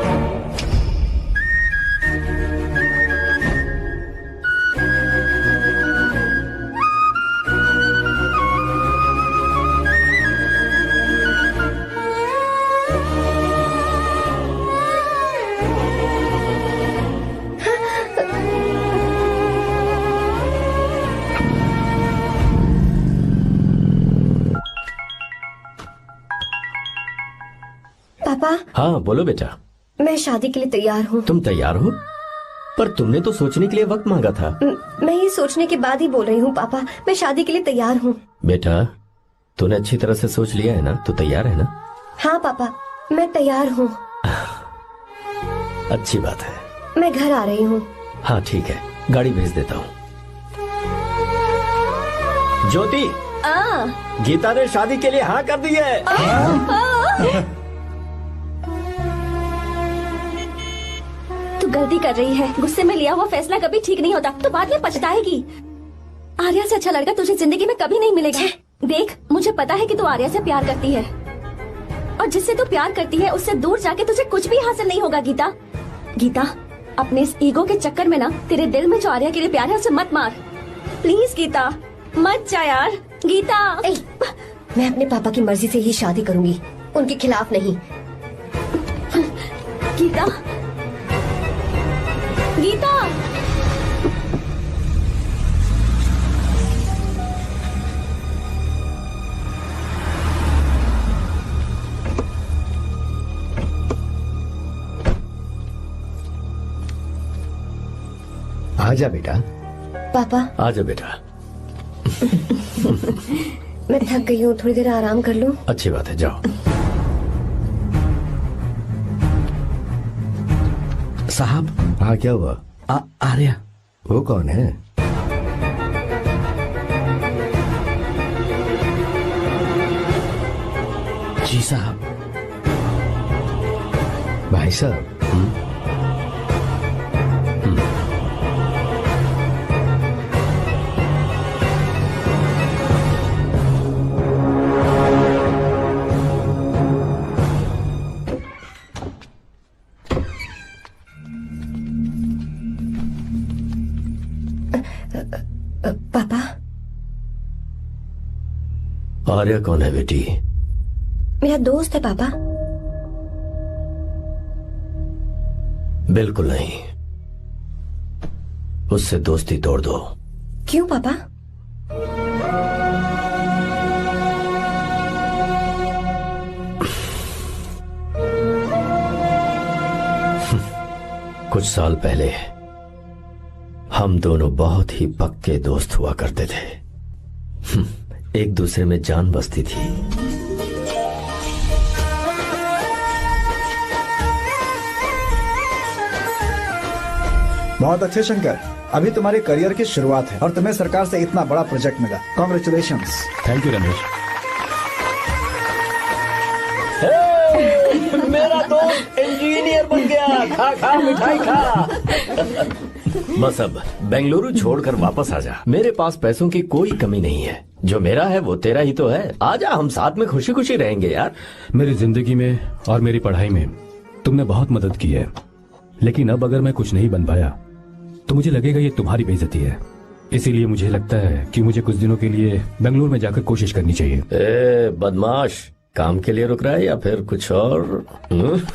पापा। हाँ बोलो बेटा। मैं शादी के लिए तैयार हूँ। तुम तैयार हो? पर तुमने तो सोचने के लिए वक्त मांगा था। मैं ये सोचने के बाद ही बोल रही हूँ पापा, मैं शादी के लिए तैयार हूँ। बेटा, तूने अच्छी तरह से सोच लिया है ना? तू तैयार है ना? हाँ पापा, मैं तैयार हूँ। अच्छी बात है। मैं घर आ रही हूँ। हाँ ठीक है, गाड़ी भेज देता हूँ। ज्योति, गीता ने शादी के लिए हाँ कर दी है। तू गलती कर रही है। गुस्से में लिया हुआ फैसला कभी ठीक नहीं होता, तो बाद में पछताएगी। आर्या से अच्छा लड़का तुझे जिंदगी में कभी नहीं मिलेगा। देख, मुझे पता है कि तू आर्या से प्यार करती है, और जिससे तू प्यार करती है उससे दूर जाके तुझे कुछ भी हासिल नहीं होगा। गीता, गीता, अपने इस ईगो के चक्कर में ना तेरे दिल में जो आर्या के लिए प्यार है उसे मत मार। प्लीज गीता, मत जा यार। गीता, मैं अपने पापा की मर्जी से ही शादी करूंगी, उनके खिलाफ नहीं। गीता, गीता, आजा बेटा। पापा। आजा बेटा। मैं थक गई हूँ, थोड़ी देर आराम कर लूँ। अच्छी बात है, जाओ। साहब। हाँ क्या हुआ? आर्या। वो कौन है? जी साहब। भाई साहब, पापा, आर्या कौन है बेटी? मेरा दोस्त है पापा। बिल्कुल नहीं, उससे दोस्ती तोड़ दो। क्यों पापा? कुछ साल पहले हम दोनों बहुत ही पक्के दोस्त हुआ करते थे। एक दूसरे में जान बसती थी। बहुत अच्छे शंकर, अभी तुम्हारे करियर की शुरुआत है और तुम्हें सरकार से इतना बड़ा प्रोजेक्ट मिला। कॉन्ग्रेचुलेशंस। Thank you Ramesh. मेरा दोस्त इंजीनियर बन गया। खा खा मिठाई खा। बस अब बेंगलुरु छोड़कर वापस आ जा। मेरे पास पैसों की कोई कमी नहीं है। जो मेरा है वो तेरा ही तो है। आजा, हम साथ में खुशी खुशी रहेंगे यार। मेरी जिंदगी में और मेरी पढ़ाई में तुमने बहुत मदद की है, लेकिन अब अगर मैं कुछ नहीं बन पाया तो मुझे लगेगा ये तुम्हारी बेइज्जती है। इसीलिए मुझे लगता है कि मुझे कुछ दिनों के लिए बेंगलुरु में जाकर कोशिश करनी चाहिए। ए बदमाश, काम के लिए रुक रहा है या फिर कुछ और?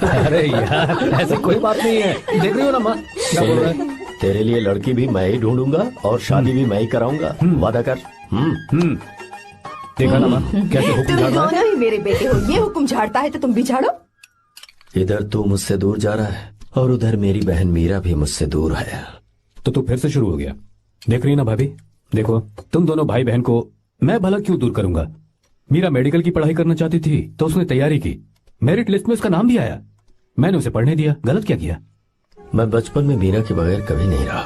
अरे यार, ऐसी कोई बात नहीं है। देख रही हो ना माँ क्या बोल रहा है? तेरे लिए लड़की भी मैं ही ढूंढूंगा और शादी भी मैं ही कराऊंगा। वादा कर। देखा ना माँ कैसे हुक्म तुम झाड़ रहा है? दोनों ही मेरे बेटे हो। ये हुक्म झाड़ता है तो तुम भी झाड़ो। इधर तू मुझसे दूर जा रहा है और उधर मेरी बहन मीरा भी मुझसे दूर है। तो तू फिर से शुरू हो गया। देख रही ना भाभी, देखो तुम दोनों भाई बहन को मैं भला क्यों दूर करूंगा। मीरा मेडिकल की पढ़ाई करना चाहती थी तो उसने तैयारी की, मेरिट लिस्ट में उसका नाम भी आया, मैंने उसे पढ़ने दिया। गलत क्या किया? मैं बचपन में मीरा के बगैर कभी नहीं रहा।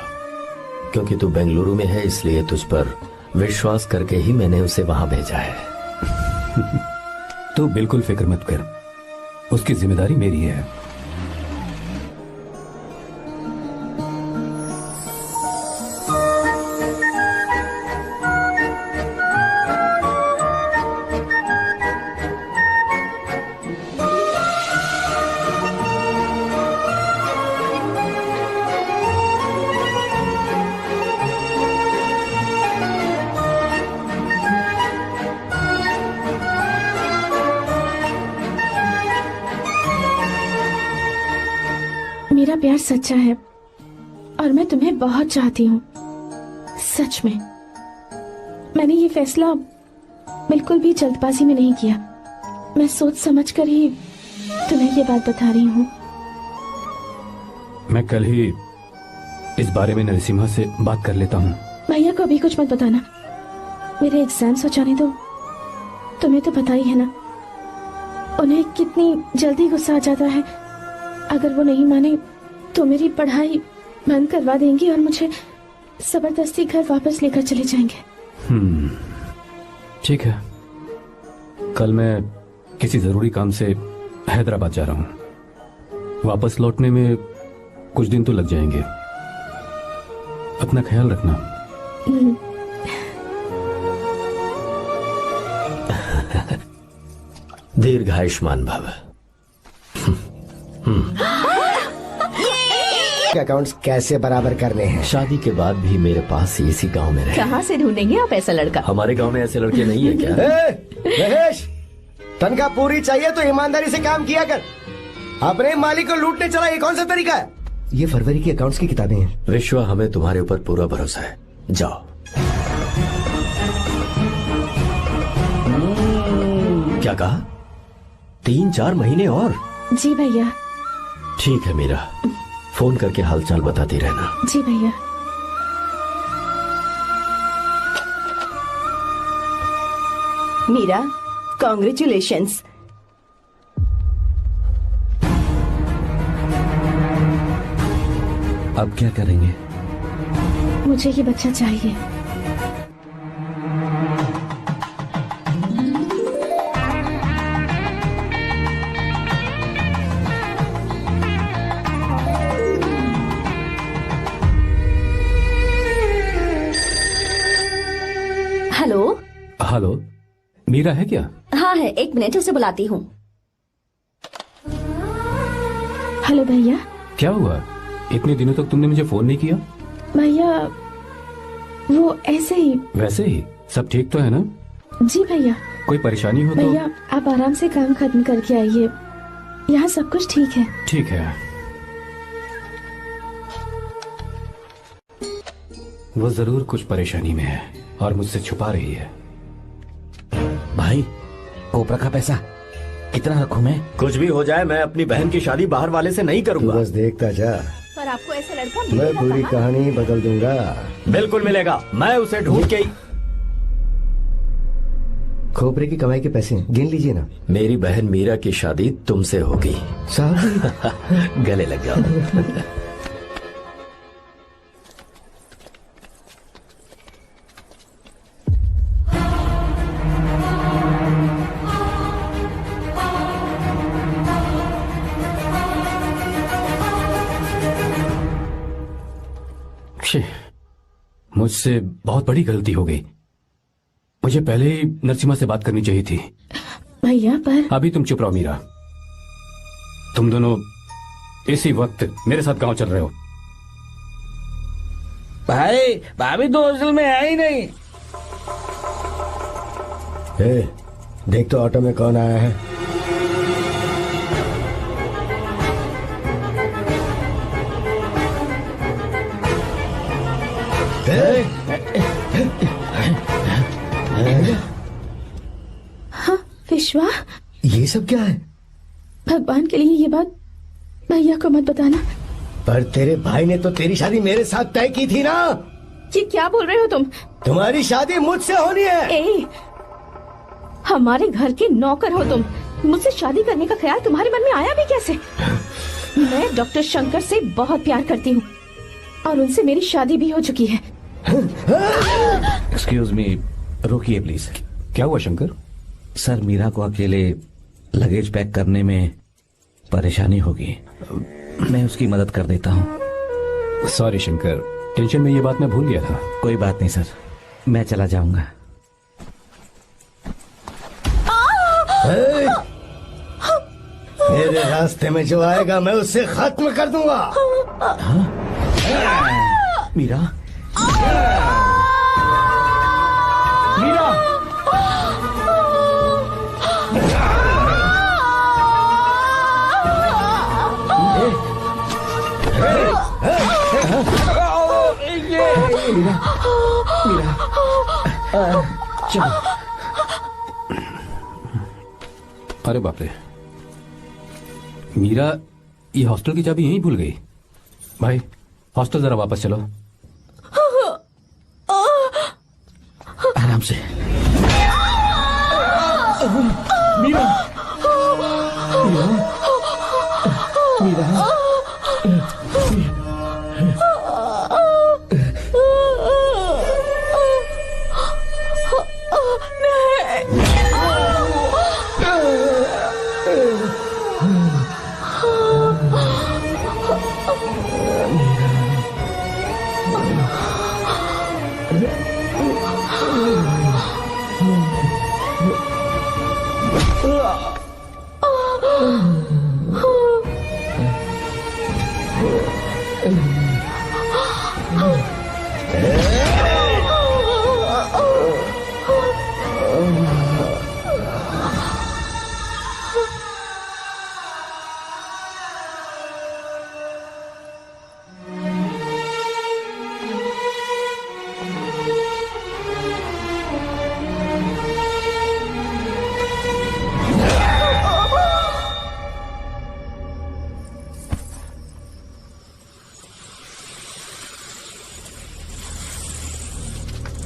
क्योंकि तू बेंगलुरु में है इसलिए तुझ पर विश्वास करके ही मैंने उसे वहां भेजा है। तू बिल्कुल फिक्र मत कर, उसकी जिम्मेदारी मेरी है। मेरा प्यार सच्चा है और मैं तुम्हें बहुत चाहती हूँ, सच में। मैंने ये फैसला बिल्कुल भी जल्दबाजी में नहीं किया। मैं सोच समझकर ही तुम्हें ये बात बता रही हूँ। मैं कल ही इस बारे में नरसिम्हा से बात कर लेता हूँ। भैया को अभी कुछ मत बताना, मेरे एग्जाम्स हो जाने दो। तुम्हें तो पता ही है ना उन्हें कितनी जल्दी गुस्सा आ जाता है। अगर वो नहीं माने तो मेरी पढ़ाई बंद करवा देंगी और मुझे जबरदस्ती घर वापस लेकर चले जाएंगे। ठीक है, कल मैं किसी जरूरी काम से हैदराबाद जा रहा हूँ। वापस लौटने में कुछ दिन तो लग जाएंगे। अपना ख्याल रखना। दीर्घायुष्मान भव। अकाउंट्स कैसे बराबर करने हैं? शादी के बाद भी मेरे पास ही इसी गांव में रहे। कहाँ से ढूंढेंगे आप ऐसा लड़का? हमारे गांव में ऐसे लड़के नहीं है क्या? महेश, तनख्वाह पूरी चाहिए तो ईमानदारी से काम किया कर। अपने मालिक को लूटने चला, ये कौन सा तरीका है? ये फरवरी की अकाउंट्स की किताबें हैं। विश्वा, हमें तुम्हारे ऊपर पूरा भरोसा है। जाओ। क्या कहा? 3-4 महीने और? जी भैया। ठीक है मीरा, फोन करके हालचाल बताती रहना। जी भैया। मीरा, कॉन्ग्रेचुलेशंस। अब क्या करेंगे? मुझे ये बच्चा चाहिए। मीरा है क्या? हाँ है, 1 मिनट उसे बुलाती हूँ। हेलो भैया। क्या हुआ? इतने दिनों तक तुमने मुझे फोन नहीं किया? भैया वो ऐसे ही। वैसे ही? सब ठीक तो है ना? जी भैया। कोई परेशानी हो तो? भैया आप आराम से काम खत्म करके आइए, यहाँ सब कुछ ठीक है। ठीक है। वो जरूर कुछ परेशानी में है और मुझसे छुपा रही है। भाई कोपरा का पैसा कितना रखूं मैं? कुछ भी हो जाए, मैं अपनी बहन की शादी बाहर वाले से नहीं करूंगा। बस देखता जा, पर आपको ऐसा लड़का मैं मिलेगा पूरी कहाँ? कहानी बदल दूंगा। बिल्कुल मिलेगा, मैं उसे ढूंढ के ही। खोपरे की कमाई के पैसे गिन लीजिए ना। मेरी बहन मीरा की शादी तुमसे होगी। साहब गले लग जाओ। मुझसे बहुत बड़ी गलती हो गई। मुझे पहले ही नरसिम्हा से बात करनी चाहिए थी। भैया पर अभी तुम चुप रहो मीरा। तुम दोनों इसी वक्त मेरे साथ गांव चल रहे हो। भाई भाभी तो हॉस्टल में है ही नहीं। देख तो ऑटो में कौन आया है। हाँ विश्वा, ये सब क्या है? भगवान के लिए ये बात भैया को मत बताना। पर तेरे भाई ने तो तेरी शादी मेरे साथ तय की थी ना। ये क्या बोल रहे हो तुम? तुम्हारी शादी मुझसे होनी है। ए, हमारे घर के नौकर हो तुम, मुझसे शादी करने का ख्याल तुम्हारे मन में आया भी कैसे? मैं डॉक्टर शंकर से बहुत प्यार करती हूँ और उनसे मेरी शादी भी हो चुकी है। एक्सक्यूज मी, रोकिए प्लीज। क्या हुआ शंकर? सर मीरा को अकेले लगेज पैक करने में परेशानी होगी, मैं उसकी मदद कर देता हूँ। सॉरी शंकर, टेंशन में ये बात मैं भूल गया था। कोई बात नहीं सर, मैं चला जाऊंगा। मेरे रास्ते में जो आएगा मैं उससे खत्म कर दूंगा। मीरा, मीरा, मीरा, चलो। अरे बाप रे, मीरा ये हॉस्टल की चाबी यहीं भूल गई। भाई हॉस्टल जरा वापस चलो। आराम से। मीरा, मीरा, मीरा।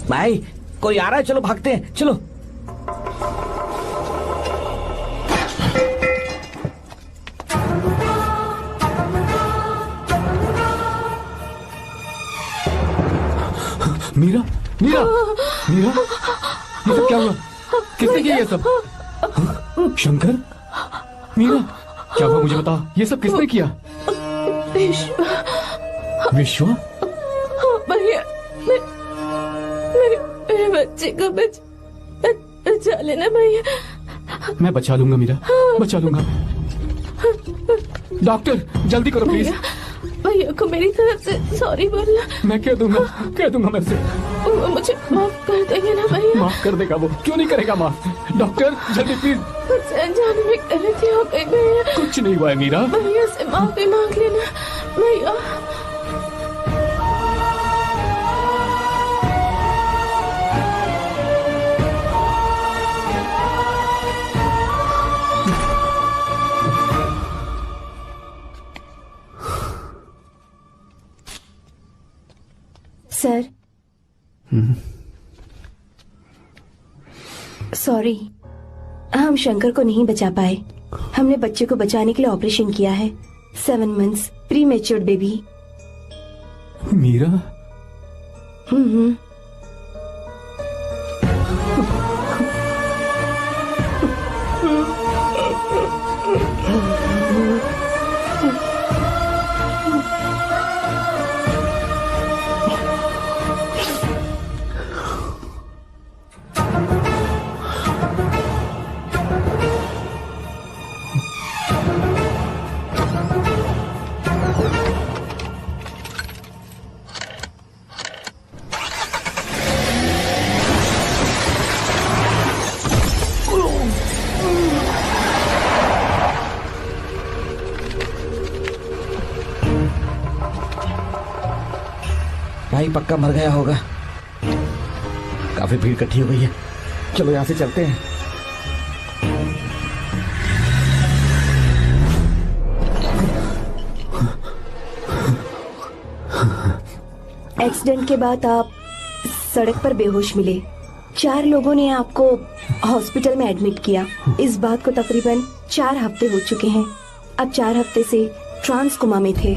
भाई कोई आ रहा है, चलो भागते हैं, चलो। मीरा, मीरा, मीरा, ये सब क्या हुआ? किसने किया ये सब? शंकर, मीरा, क्या हुआ मुझे बता। ये सब किसने किया? विश्वा। विश्वा? भैया, मेरे बच्चे को बचा लेना भैया। मैं बचा लूंगा मीरा, बचा लूंगा। डॉक्टर जल्दी करो प्लीज। भैया को मेरी तरफ से सॉरी बोलना। मैं कह दूंगा मैं से। वो मुझे माफ कर देंगे ना भैया? माफ कर देगा वो, क्यों नहीं करेगा माफ। डॉक्टर जल्दी प्लीज। मुझसे अनजाने में गलती हो गई भैया। कुछ नहीं हुआ है मीरा। भैया से माफी मांग लेना भैया। सर सॉरी, हम शंकर को नहीं बचा पाए। हमने बच्चे को बचाने के लिए ऑपरेशन किया है। 7 months pre matured baby. Meera भाई पक्का मर गया होगा। काफी भीड़ इकट्ठी हो गई है, चलो यहाँ से चलते हैं। एक्सीडेंट के बाद आप सड़क पर बेहोश मिले। 4 लोगों ने आपको हॉस्पिटल में एडमिट किया। इस बात को तकरीबन 4 हफ्ते हो चुके हैं। अब 4 हफ्ते से ट्रांस कोमा में थे।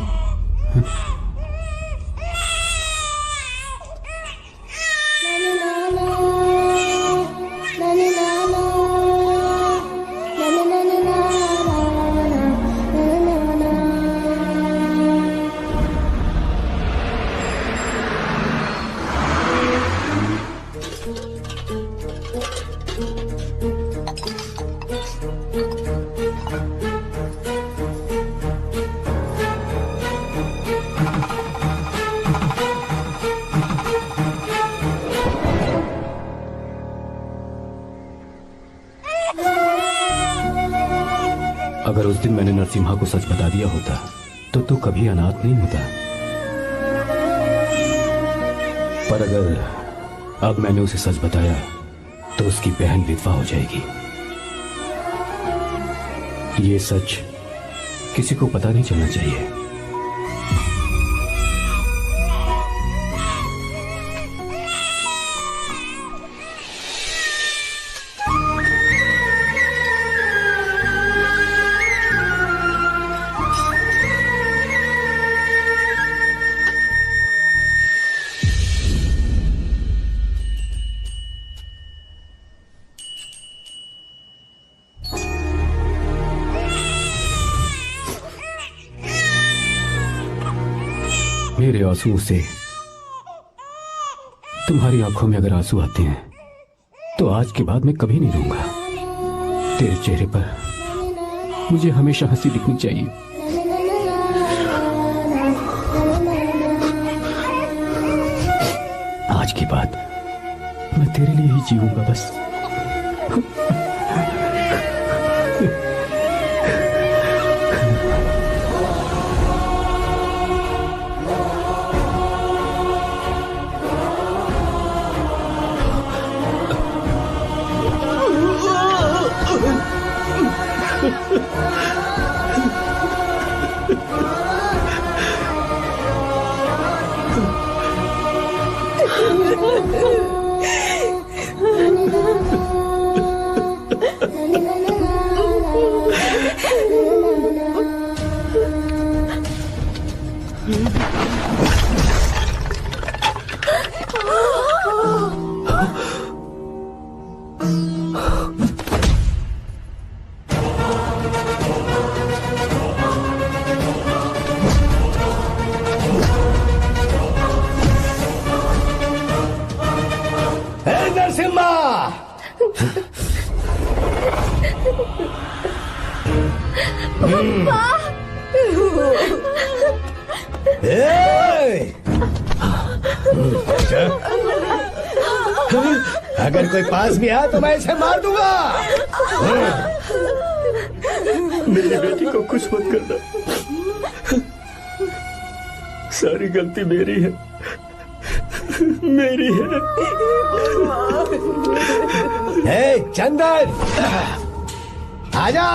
अगर उस दिन मैंने नरसिम्हा को सच बता दिया होता तो तू कभी अनाथ नहीं होता। पर अगर अब मैंने उसे सच बताया तो उसकी बहन विधवा हो जाएगी। ये सच किसी को पता नहीं चलना चाहिए। मेरे आंसुओं से तुम्हारी आंखों में अगर आंसू आते हैं तो आज के बाद मैं कभी नहीं रोऊंगा। तेरे चेहरे पर मुझे हमेशा हंसी दिखनी चाहिए। आज के बाद मैं तेरे लिए ही जीऊंगा बस। अगर कोई पास भी आया तो मैं इसे मार दूंगा। मेरी बेटी को कुछ मत करना, सारी गलती मेरी है, मेरी है। ए, चंदन, आजा।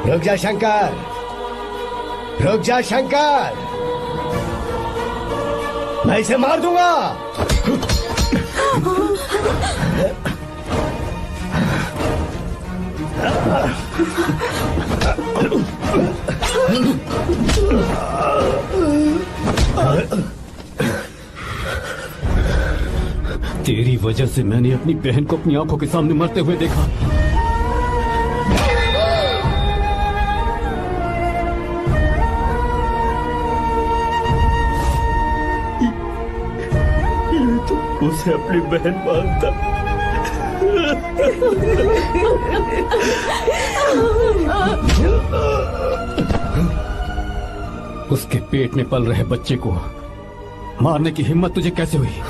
रुक जा शंकर, रुक जा शंकर, मैं इसे मार दूंगा। तेरी वजह से मैंने अपनी बहन को अपनी आंखों के सामने मरते हुए देखा। उसे अपनी बहन मानता। उसके पेट में पल रहे बच्चे को मारने की हिम्मत तुझे कैसे हुई?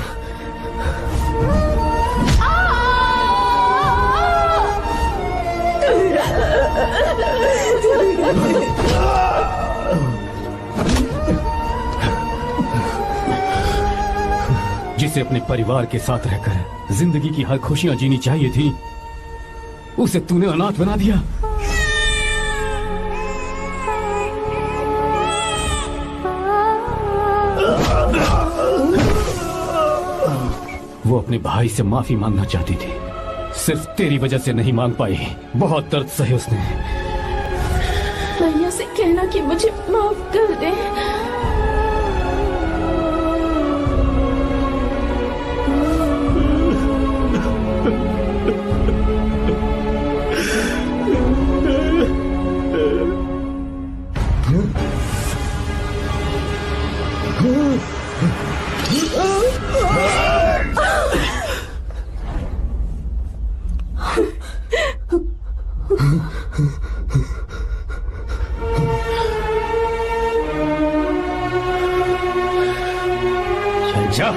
जिसे अपने परिवार के साथ रहकर जिंदगी की हर खुशियां जीनी चाहिए थी, उसे तूने अनाथ बना दिया। वो अपने भाई से माफी मांगना चाहती थी, सिर्फ तेरी वजह से नहीं मांग पाई। बहुत दर्द सहे उसने। भैया से कहना कि मुझे माफ कर दे। जा।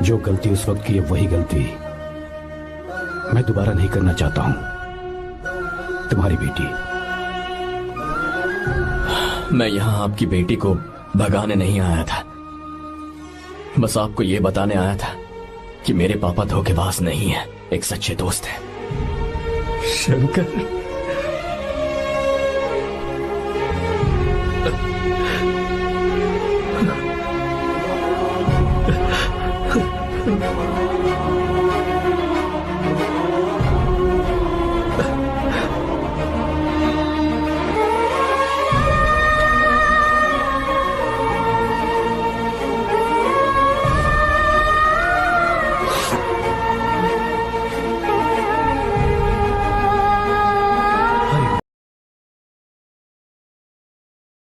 जो गलती उस वक्त की है वही गलती मैं दोबारा नहीं करना चाहता हूं। तुम्हारी बेटी। मैं यहाँ आपकी बेटी को भगाने नहीं आया था, बस आपको ये बताने आया था कि मेरे पापा धोखेबाज नहीं है, एक सच्चे दोस्त है। शंकर,